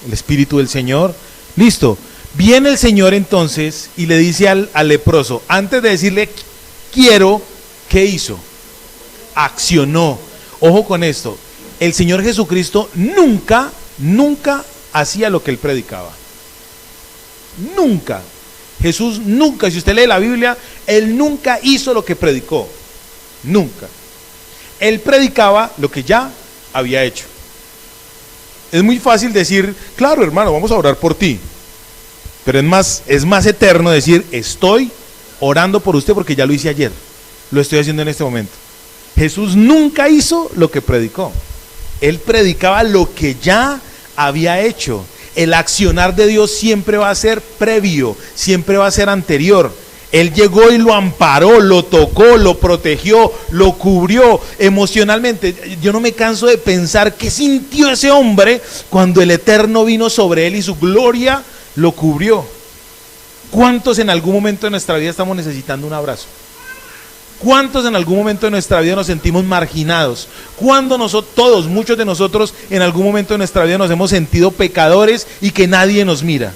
El espíritu del Señor. Listo. Viene el Señor entonces y le dice al leproso, antes de decirle quiero, ¿qué hizo? Accionó. Ojo con esto, el Señor Jesucristo nunca hacía lo que él predicaba. Nunca. Jesús nunca, si usted lee la Biblia, él nunca hizo lo que predicó. Nunca. Él predicaba lo que ya había hecho. Es muy fácil decir, claro hermano, vamos a orar por ti. Pero es más eterno decir, estoy orando por usted porque ya lo hice ayer. Lo estoy haciendo en este momento. Jesús nunca hizo lo que predicó. Él predicaba lo que ya había hecho. El accionar de Dios siempre va a ser previo, siempre va a ser anterior. Él llegó y lo amparó, lo tocó, lo protegió, lo cubrió emocionalmente. Yo no me canso de pensar qué sintió ese hombre cuando el Eterno vino sobre él y su gloria lo cubrió. ¿Cuántos en algún momento de nuestra vida estamos necesitando un abrazo? ¿Cuántos en algún momento de nuestra vida nos sentimos marginados? ¿Cuándo todos, muchos de nosotros en algún momento de nuestra vida nos hemos sentido pecadores y que nadie nos mira?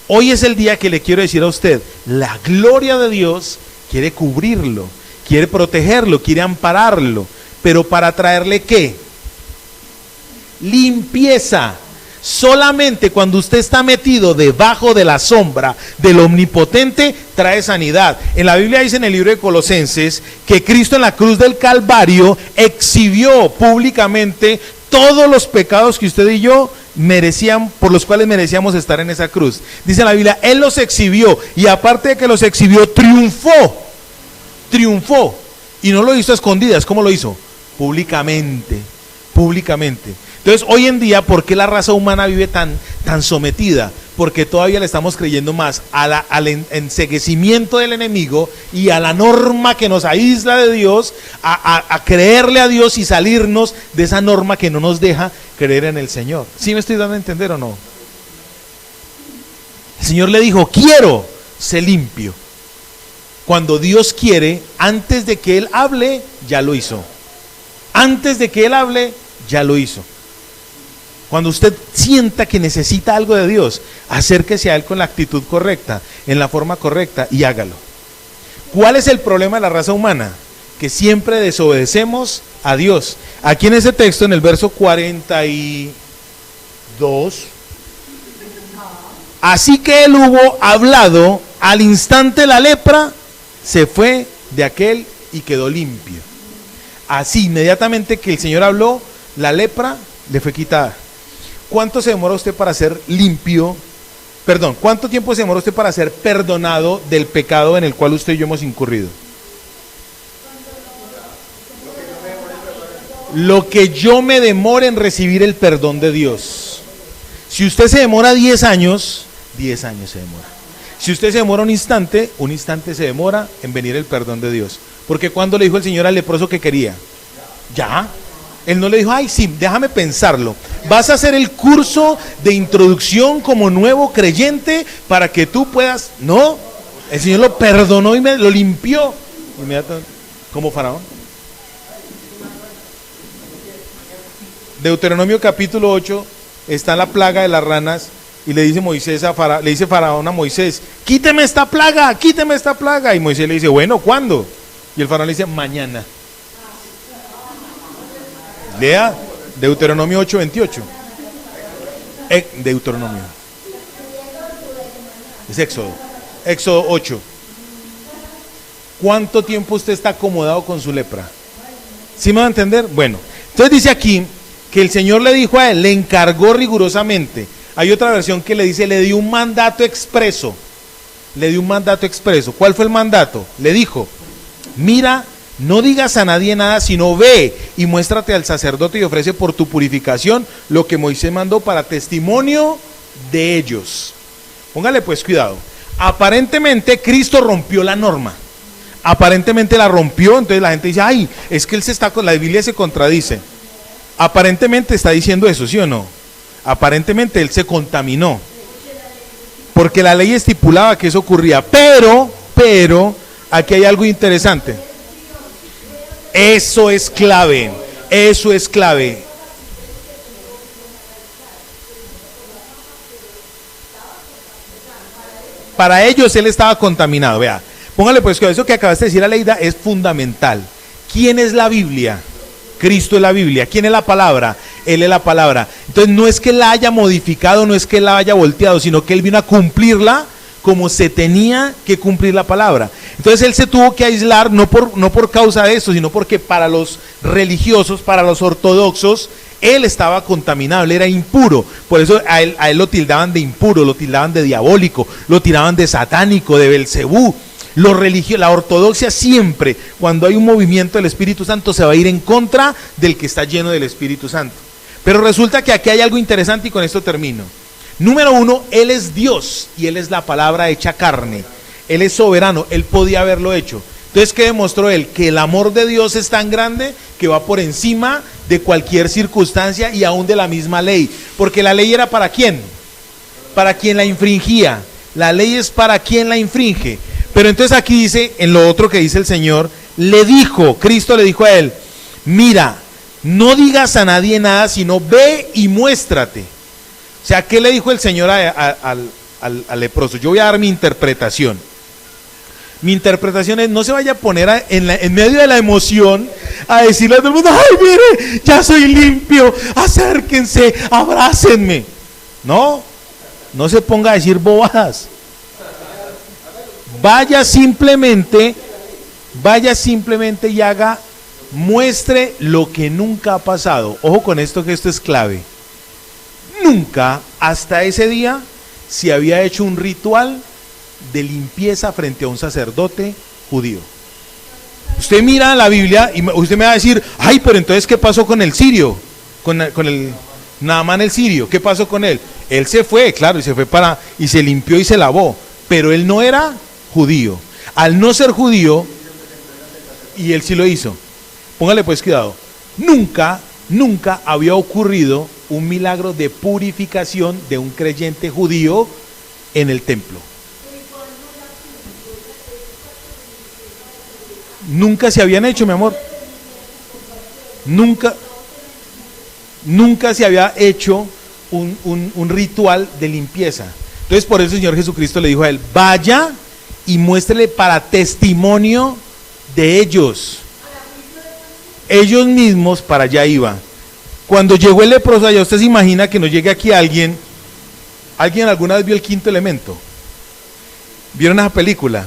Hoy es el día que le quiero decir a usted, la gloria de Dios quiere cubrirlo, quiere protegerlo, quiere ampararlo, pero para traerle ¿qué? Limpieza. Solamente cuando usted está metido debajo de la sombra del Omnipotente, trae sanidad. En la Biblia dice en el libro de Colosenses que Cristo en la cruz del Calvario exhibió públicamente todos los pecados que usted y yo merecían, por los cuales merecíamos estar en esa cruz. Dice la Biblia, Él los exhibió y aparte de que los exhibió, triunfó. Y no lo hizo a escondidas, ¿cómo lo hizo? Públicamente. Entonces, hoy en día, ¿por qué la raza humana vive tan sometida? Porque todavía le estamos creyendo más al enceguecimiento del enemigo y a la norma que nos aísla de Dios, a creerle a Dios y salirnos de esa norma que no nos deja creer en el Señor. ¿Sí me estoy dando a entender o no? El Señor le dijo, quiero, sé limpio. Cuando Dios quiere, antes de que Él hable, ya lo hizo. Antes de que Él hable, ya lo hizo. Cuando usted sienta que necesita algo de Dios, acérquese a Él con la actitud correcta, en la forma correcta y hágalo. ¿Cuál es el problema de la raza humana? Que siempre desobedecemos a Dios. Aquí en ese texto, en el verso 42, así que Él hubo hablado, al instante la lepra se fue de aquel y quedó limpio. Así, inmediatamente que el Señor habló, la lepra le fue quitada. ¿Cuánto se demora usted para ser limpio? Perdón, ¿cuánto tiempo se demora usted para ser perdonado del pecado en el cual usted y yo hemos incurrido? Lo que yo me demore en recibir el perdón de Dios. Si usted se demora 10 años, 10 años se demora. Si usted se demora un instante se demora en venir el perdón de Dios. Porque cuando le dijo el Señor al leproso que quería, ya, Él no le dijo, ay, sí, déjame pensarlo. Vas a hacer el curso de introducción como nuevo creyente para que tú puedas. No, el Señor lo perdonó y lo limpió inmediatamente, como Faraón. Deuteronomio capítulo 8 está la plaga de las ranas y le dice le dice Faraón a Moisés, quíteme esta plaga, quíteme esta plaga. Y Moisés le dice, bueno, ¿cuándo? Y el Faraón le dice, mañana. Lea Deuteronomio 8:28. Deuteronomio. Es Éxodo 8. ¿Cuánto tiempo usted está acomodado con su lepra? ¿Sí me va a entender? Bueno, entonces dice aquí que el Señor le dijo a él, le encargó rigurosamente. Hay otra versión que le dice, le dio un mandato expreso. Le dio un mandato expreso. ¿Cuál fue el mandato? Le dijo, mira, no digas a nadie nada, sino ve y muéstrate al sacerdote y ofrece por tu purificación lo que Moisés mandó para testimonio de ellos. Póngale pues cuidado. Aparentemente Cristo rompió la norma. Aparentemente la rompió, entonces la gente dice, ay, es que él la Biblia se contradice. Aparentemente está diciendo eso, ¿sí o no? Aparentemente él se contaminó. Porque la ley estipulaba que eso ocurría. Pero, aquí hay algo interesante. Eso es clave. Eso es clave. Para ellos él estaba contaminado. Vea, póngale pues que eso que acabaste de decir, Aleida, es fundamental. ¿Quién es la Biblia? Cristo es la Biblia. ¿Quién es la palabra? Él es la palabra. Entonces no es que la haya modificado, no es que la haya volteado, sino que él vino a cumplirla como se tenía que cumplir la palabra. Entonces él se tuvo que aislar no por causa de eso, sino porque para los religiosos, para los ortodoxos, él estaba contaminado, él era impuro. Por eso a él lo tildaban de impuro, lo tildaban de diabólico, lo tiraban de satánico, de Belcebú. La ortodoxia siempre, cuando hay un movimiento del Espíritu Santo, se va a ir en contra del que está lleno del Espíritu Santo. Pero resulta que aquí hay algo interesante y con esto termino. Número uno, Él es Dios y Él es la palabra hecha carne. Él es soberano, Él podía haberlo hecho. Entonces, ¿qué demostró Él? Que el amor de Dios es tan grande que va por encima de cualquier circunstancia y aún de la misma ley. Porque la ley era ¿para quién? Para quien la infringía. La ley es para quien la infringe. Pero entonces aquí dice, en lo otro que dice el Señor, Cristo le dijo a él, mira, no digas a nadie nada, sino ve y muéstrate. O sea, ¿qué le dijo el Señor al leproso? Yo voy a dar mi interpretación. Mi interpretación es, no se vaya a poner en medio de la emoción a decirle a todo el mundo, ay, mire, ya soy limpio, acérquense, abrácenme. No se ponga a decir bobadas. Vaya simplemente y muestre lo que nunca ha pasado. Ojo con esto, que esto es clave. Nunca hasta ese día se había hecho un ritual de limpieza frente a un sacerdote judío. Usted mira la Biblia y usted me va a decir, ay, pero entonces ¿qué pasó con el sirio? Con el Naamán el sirio, ¿qué pasó con él? Él se fue, claro, y se limpió y se lavó, pero él no era judío. Al no ser judío, y él sí lo hizo. Póngale pues cuidado. Nunca había ocurrido un milagro de purificación de un creyente judío en el templo. Nunca se habían hecho, mi amor. Nunca se había hecho un ritual de limpieza. Entonces por eso el Señor Jesucristo le dijo a él, vaya y muéstrele para testimonio de ellos. Ellos mismos para allá iban. Cuando llegó el leproso allá, usted se imagina que nos llegue aquí alguien alguna vez vio El Quinto Elemento. ¿Vieron esa película?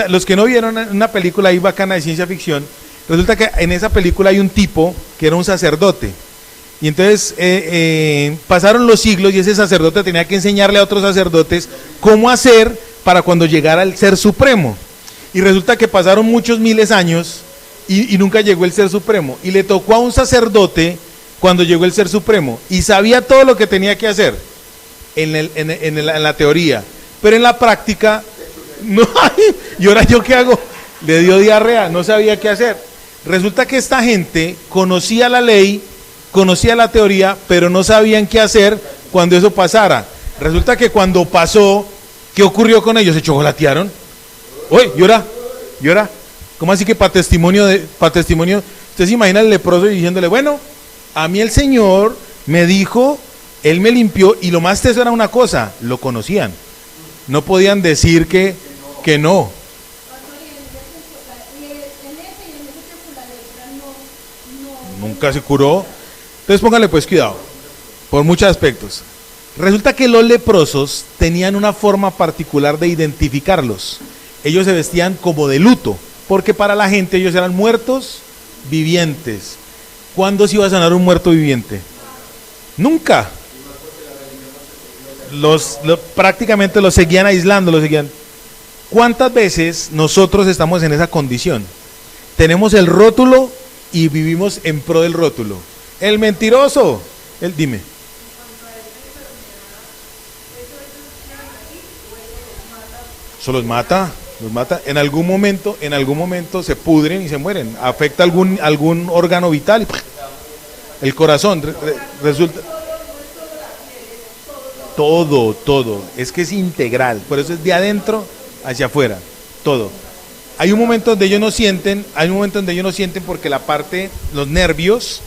Los que no vieron una película ahí bacana de ciencia ficción, resulta que en esa película hay un tipo que era un sacerdote. Y entonces pasaron los siglos y ese sacerdote tenía que enseñarle a otros sacerdotes cómo hacer para cuando llegara el Ser Supremo. Y resulta que pasaron muchos miles de años y nunca llegó el Ser Supremo. Y le tocó a un sacerdote cuando llegó el Ser Supremo. Y sabía todo lo que tenía que hacer en la teoría. Pero en la práctica, no, ¿y ahora yo qué hago? Le dio diarrea, no sabía qué hacer. Resulta que esta gente conocía la ley, conocía la teoría, pero no sabían qué hacer cuando eso pasara. Resulta que cuando pasó, ¿qué ocurrió con ellos? Se chocolatearon. Oye, llora. ¿Cómo así que para testimonio? Usted se imagina el leproso diciéndole, bueno, a mí el Señor me dijo, Él me limpió, y lo más teso era una cosa, lo conocían. No podían decir que no. Nunca se curó. Entonces póngale pues cuidado, por muchos aspectos. Resulta que los leprosos tenían una forma particular de identificarlos. Ellos se vestían como de luto, porque para la gente ellos eran muertos vivientes. ¿Cuándo se iba a sanar un muerto viviente? Nunca. Prácticamente los seguían aislando, ¿Cuántas veces nosotros estamos en esa condición? Tenemos el rótulo y vivimos en pro del rótulo. El mentiroso, dime. Eso los mata. En algún momento se pudren y se mueren. Afecta algún órgano vital y el corazón resulta. Todo. Es que es integral. Por eso es de adentro hacia afuera. Todo. Hay un momento donde ellos no sienten, porque los nervios,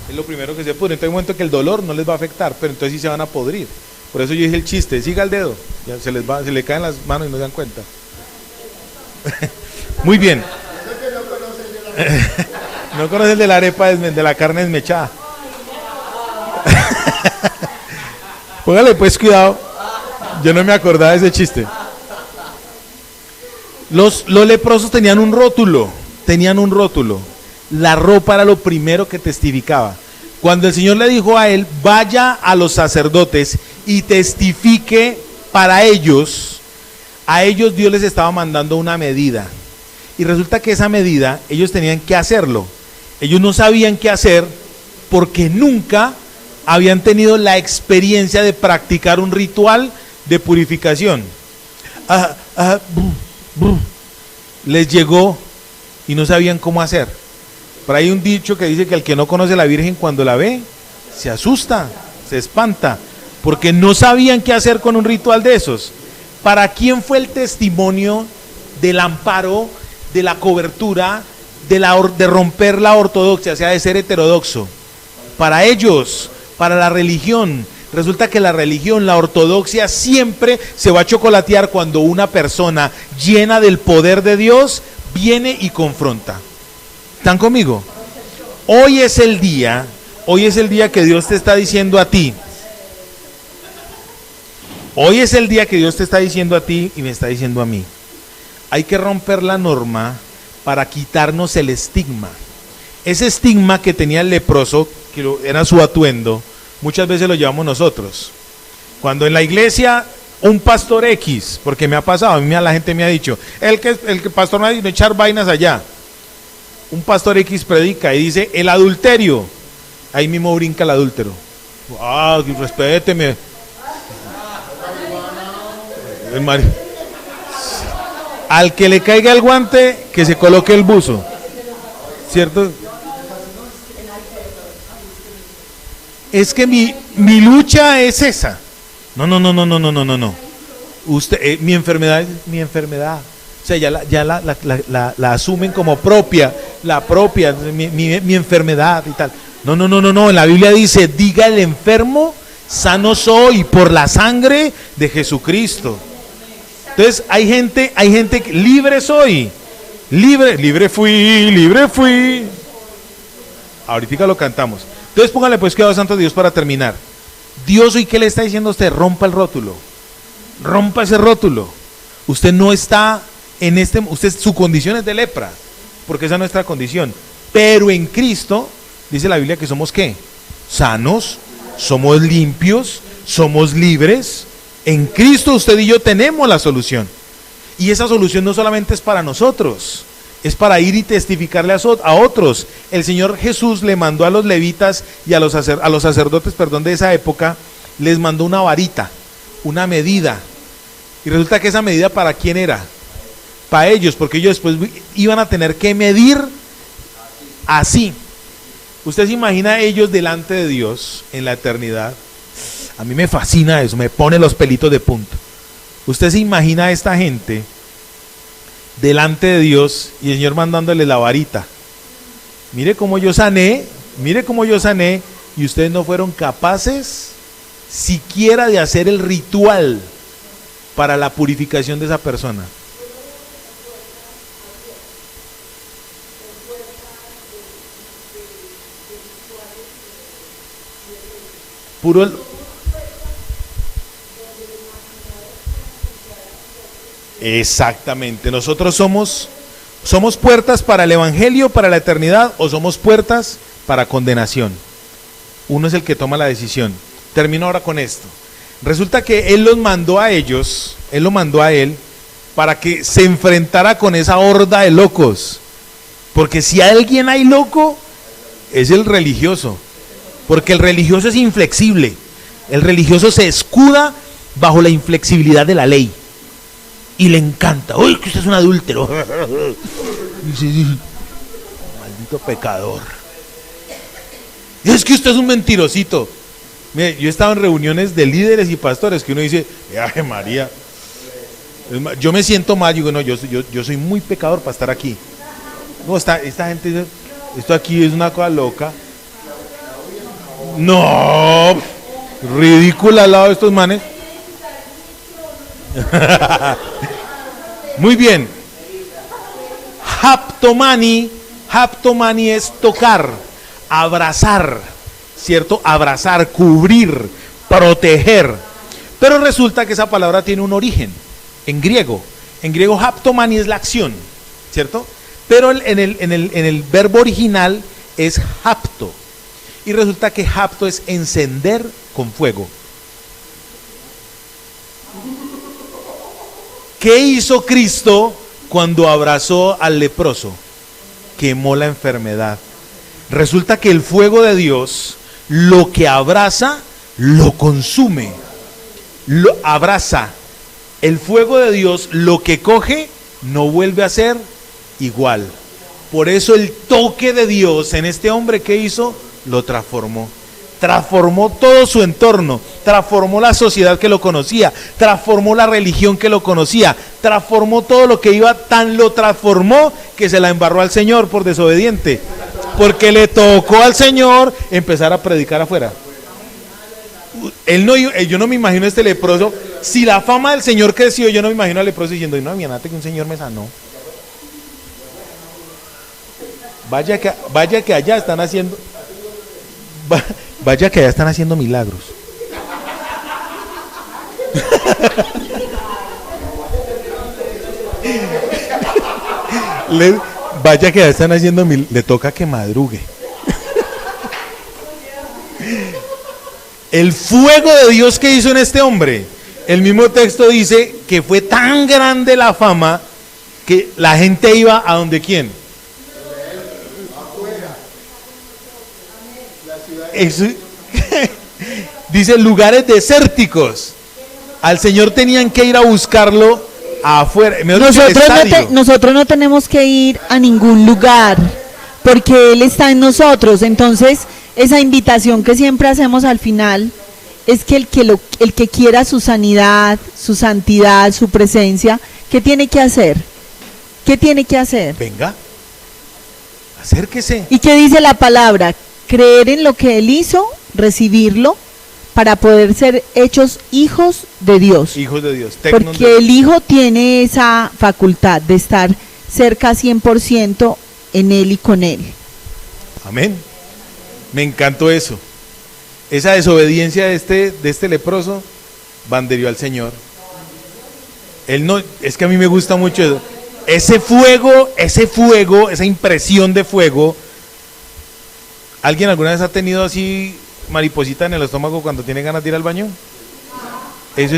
es lo primero que se pudre. Entonces hay un momento que el dolor no les va a afectar, pero entonces sí se van a podrir. Por eso yo dije el chiste, siga el dedo, ya se le caen las manos y no se dan cuenta. Muy bien. No conoce el de la arepa, de la carne desmechada. Póngale pues cuidado, yo no me acordaba de ese chiste. Los leprosos tenían un rótulo. La ropa era lo primero que testificaba. Cuando el Señor le dijo a él, vaya a los sacerdotes y testifique para ellos, a ellos Dios les estaba mandando una medida. Y resulta que esa medida, ellos tenían que hacerlo. Ellos no sabían qué hacer porque nunca habían tenido la experiencia de practicar un ritual de purificación. Les llegó y no sabían cómo hacer. Pero hay un dicho que dice que el que no conoce a la Virgen cuando la ve, se asusta, se espanta, porque no sabían qué hacer con un ritual de esos. ¿Para quién fue el testimonio del amparo, de la cobertura, de romper la ortodoxia, o sea, de ser heterodoxo? Para ellos, para la religión. Resulta que la religión, la ortodoxia, siempre se va a chocolatear cuando una persona llena del poder de Dios viene y confronta. ¿Están conmigo? Hoy es el día que Dios te está diciendo a ti. Hoy es el día que Dios te está diciendo a ti y me está diciendo a mí. Hay que romper la norma para quitarnos el estigma. Ese estigma que tenía el leproso, que era su atuendo, muchas veces lo llevamos nosotros. Cuando en la iglesia un pastor X, porque me ha pasado, a mí la gente me ha dicho, el que pastor me ha dicho echar vainas allá. Un pastor X predica y dice, el adulterio, ahí mismo brinca el adúltero. Respéteme. Al que le caiga el guante, que se coloque el buzo. ¿Cierto? Es que mi lucha es esa. No. Usted, mi enfermedad es mi enfermedad. O sea, ya la asumen como propia, mi enfermedad y tal. No. En la Biblia dice, diga el enfermo, sano soy por la sangre de Jesucristo. Entonces hay gente que libre soy. Libre fui. Ahorita lo cantamos. Entonces póngale pues cuidado, santo Dios, para terminar. Dios hoy, ¿qué le está diciendo a usted? Rompa el rótulo. Rompa ese rótulo. Usted no está su condición es de lepra, porque esa es nuestra condición. Pero en Cristo, dice la Biblia que somos ¿qué? Sanos, somos limpios, somos libres. En Cristo usted y yo tenemos la solución. Y esa solución no solamente es para nosotros, es para ir y testificarle a otros. El Señor Jesús le mandó a los levitas y a los sacerdotes, de esa época, les mandó una varita, una medida. Y resulta que esa medida, ¿para quién era? Para ellos, porque ellos después iban a tener que medir así. ¿Usted se imagina a ellos delante de Dios en la eternidad? A mí me fascina eso, me pone los pelitos de punta. ¿Usted se imagina a esta gente delante de Dios y el Señor mandándole la varita? Mire cómo yo sané, y ustedes no fueron capaces siquiera de hacer el ritual para la purificación de esa persona. Puro. Exactamente. Nosotros somos puertas para el evangelio, para la eternidad, o somos puertas para condenación. Uno es el que toma la decisión. Termino ahora con esto. Resulta que Él los mandó a ellos, Él lo mandó a Él para que se enfrentara con esa horda de locos. Porque si alguien hay loco, es el religioso. Porque el religioso es inflexible. El religioso se escuda bajo la inflexibilidad de la ley. Y le encanta. ¡Uy, que usted es un adúltero! Maldito pecador. Es que usted es un mentirosito. Mire, yo he estado en reuniones de líderes y pastores que uno dice, ¡ay, María! Yo me siento mal, digo, no, yo soy muy pecador para estar aquí. No, esta gente dice, esto aquí es una cosa loca. No, ridícula al lado de estos manes. Muy bien. Haptomani es tocar, abrazar, ¿cierto? Abrazar, cubrir, proteger. Pero resulta que esa palabra tiene un origen en griego. En griego haptomani es la acción, ¿cierto? Pero en el verbo original es hapto. Y resulta que hapto es encender con fuego. ¿Qué hizo Cristo cuando abrazó al leproso? Quemó la enfermedad. Resulta que el fuego de Dios, lo que abraza, lo consume. Lo abraza. El fuego de Dios, lo que coge, no vuelve a ser igual. Por eso el toque de Dios en este hombre, ¿qué hizo? Lo transformó. Transformó todo su entorno, transformó la sociedad que lo conocía, transformó la religión que lo conocía, transformó todo lo que iba, tan lo transformó que se la embarró al Señor por desobediente, porque le tocó al Señor empezar a predicar afuera. Yo no me imagino a este leproso, si la fama del Señor creció, yo no me imagino al leproso diciendo, no, imagínate que un Señor me sanó. Vaya que allá están haciendo... Vaya que allá están haciendo milagros. Vaya que allá están haciendo le toca que madrugue. El fuego de Dios que hizo en este hombre, el mismo texto dice que fue tan grande la fama que la gente iba a donde quién. Dice lugares desérticos. Al Señor tenían que ir a buscarlo afuera. Nosotros no tenemos que ir a ningún lugar porque Él está en nosotros. Entonces esa invitación que siempre hacemos al final es que el que quiera su sanidad, su santidad, su presencia, ¿qué tiene que hacer? ¿Qué tiene que hacer? Venga, acérquese. ¿Y qué dice la palabra? Creer en lo que Él hizo, recibirlo, para poder ser hechos hijos de Dios. Hijos de Dios. Porque el Hijo tiene esa facultad de estar cerca 100% en Él y con Él. Amén. Me encantó eso. Esa desobediencia de este leproso banderió al Señor. Él no, es que a mí me gusta mucho eso. Ese fuego, esa impresión de fuego. ¿Alguien alguna vez ha tenido así mariposita en el estómago cuando tiene ganas de ir al baño? Eso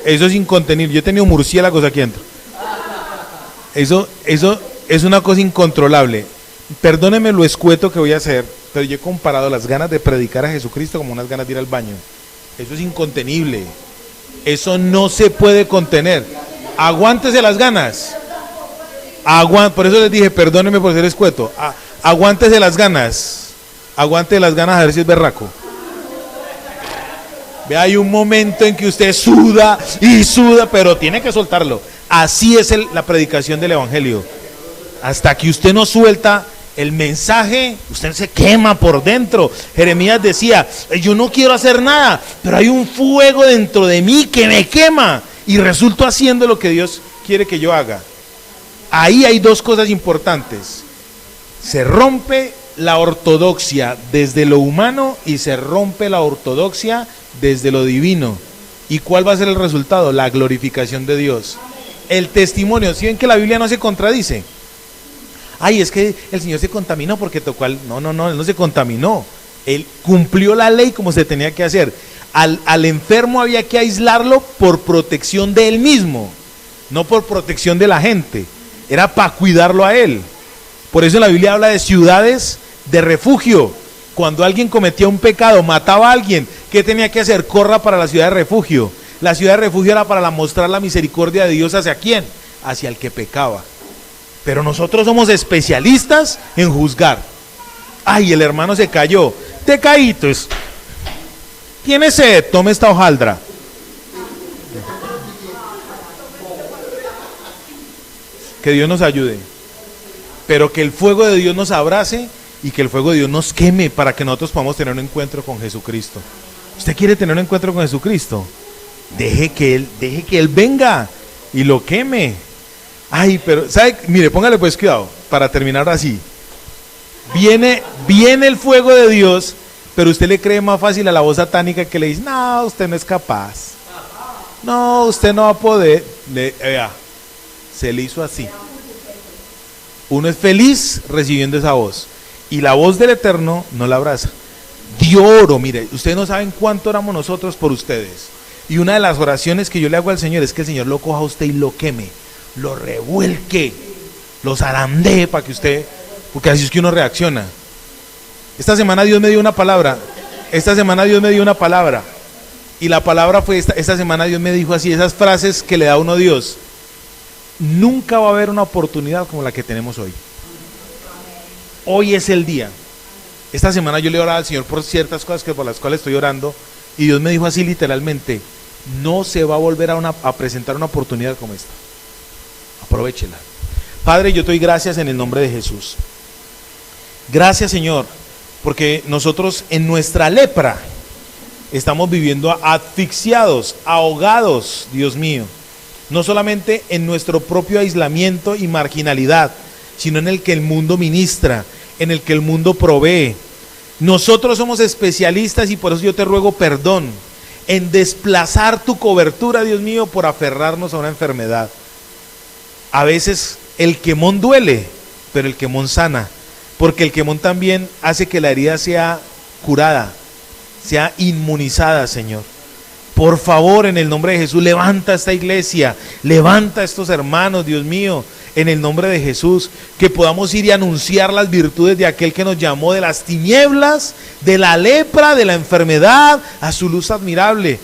es incontenible. Yo he tenido murciélagos aquí adentro. Eso es una cosa incontrolable. Perdóneme lo escueto que voy a hacer, pero yo he comparado las ganas de predicar a Jesucristo como unas ganas de ir al baño. Eso es incontenible. Eso no se puede contener. Aguántese las ganas. Por eso les dije, perdónenme por ser escueto. Aguántese las ganas. Aguante las ganas a ver si es berraco. Ve, hay un momento en que usted suda y suda, pero tiene que soltarlo. Así es la predicación del evangelio. Hasta que usted no suelta el mensaje, usted se quema por dentro. Jeremías decía, yo no quiero hacer nada, pero hay un fuego dentro de mí que me quema y resulto haciendo lo que Dios quiere que yo haga. Ahí hay dos cosas importantes. Se rompe la ortodoxia desde lo humano y se rompe la ortodoxia desde lo divino. ¿Y cuál va a ser el resultado? La glorificación de Dios. El testimonio. ¿Sí ven que la Biblia no se contradice? Ay, es que el Señor se contaminó porque tocó al... No, Él no se contaminó. Él cumplió la ley como se tenía que hacer. Al enfermo había que aislarlo por protección de él mismo, no por protección de la gente. Era para cuidarlo a él. Por eso la Biblia habla de ciudades de refugio. Cuando alguien cometía un pecado, mataba a alguien, ¿qué tenía que hacer? Corra para la ciudad de refugio. La ciudad de refugio era para mostrar la misericordia de Dios. ¿Hacia quién? Hacia el que pecaba. Pero nosotros somos especialistas en juzgar. Ay, el hermano se cayó. Te caíste. ¿Tiene sed? Tome esta hojaldra. Que Dios nos ayude. Pero que el fuego de Dios nos abrace y que el fuego de Dios nos queme para que nosotros podamos tener un encuentro con Jesucristo. ¿Usted quiere tener un encuentro con Jesucristo? Deje que Él venga y lo queme. Ay, pero, ¿sabe? Mire, póngale pues cuidado para terminar así. Viene el fuego de Dios, pero usted le cree más fácil a la voz satánica que le dice, no, usted no es capaz. No, usted no va a poder. Vea, se le hizo así. Uno es feliz recibiendo esa voz y la voz del Eterno no la abraza. Dio oro, mire, ustedes no saben cuánto oramos nosotros por ustedes. Y una de las oraciones que yo le hago al Señor es que el Señor lo coja a usted y lo queme, lo revuelque, lo zarandee para que usted, porque así es que uno reacciona. Esta semana Dios me dio una palabra. Y la palabra fue esta semana Dios me dijo así, esas frases que le da uno a Dios. Nunca va a haber una oportunidad como la que tenemos hoy. Hoy es el día. Esta semana yo le oraba al Señor por ciertas cosas por las cuales estoy orando y Dios me dijo así literalmente, no se va a volver a presentar una oportunidad como esta. Aprovéchela. Padre, yo te doy gracias en el nombre de Jesús. Gracias, Señor, porque nosotros en nuestra lepra estamos viviendo asfixiados, ahogados, Dios mío. No solamente en nuestro propio aislamiento y marginalidad, sino en el que el mundo ministra, en el que el mundo provee. Nosotros somos especialistas y por eso yo te ruego perdón en desplazar tu cobertura, Dios mío, por aferrarnos a una enfermedad. A veces el quemón duele, pero el quemón sana, porque el quemón también hace que la herida sea curada, sea inmunizada, Señor. Por favor, en el nombre de Jesús, levanta esta iglesia, levanta a estos hermanos, Dios mío, en el nombre de Jesús, que podamos ir y anunciar las virtudes de aquel que nos llamó de las tinieblas, de la lepra, de la enfermedad, a su luz admirable.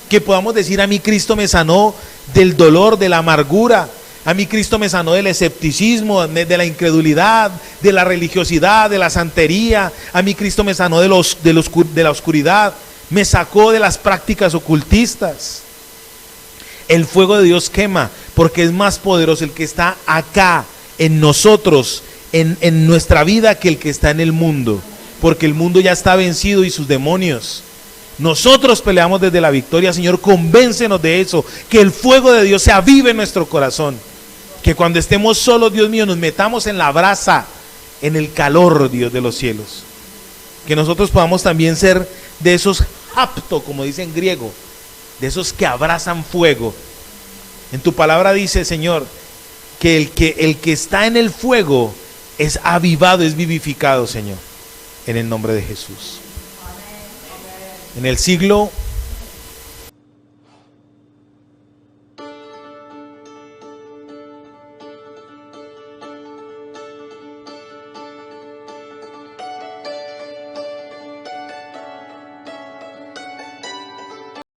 Que podamos decir, a mí Cristo me sanó del dolor, de la amargura, a mí Cristo me sanó del escepticismo, de la incredulidad, de la religiosidad, de la santería, a mí Cristo me sanó de la oscuridad, me sacó de las prácticas ocultistas. El fuego de Dios quema, porque es más poderoso el que está acá, en nosotros, en nuestra vida, que el que está en el mundo, porque el mundo ya está vencido y sus demonios. Nosotros peleamos desde la victoria. Señor, convéncenos de eso, que el fuego de Dios se avive en nuestro corazón, que cuando estemos solos, Dios mío, nos metamos en la brasa, en el calor, Dios de los cielos, que nosotros podamos también ser de esos apto, como dice en griego, de esos que abrazan fuego. En tu palabra dice, Señor, que el que está en el fuego es avivado, es vivificado, Señor, en el nombre de Jesús. En el siglo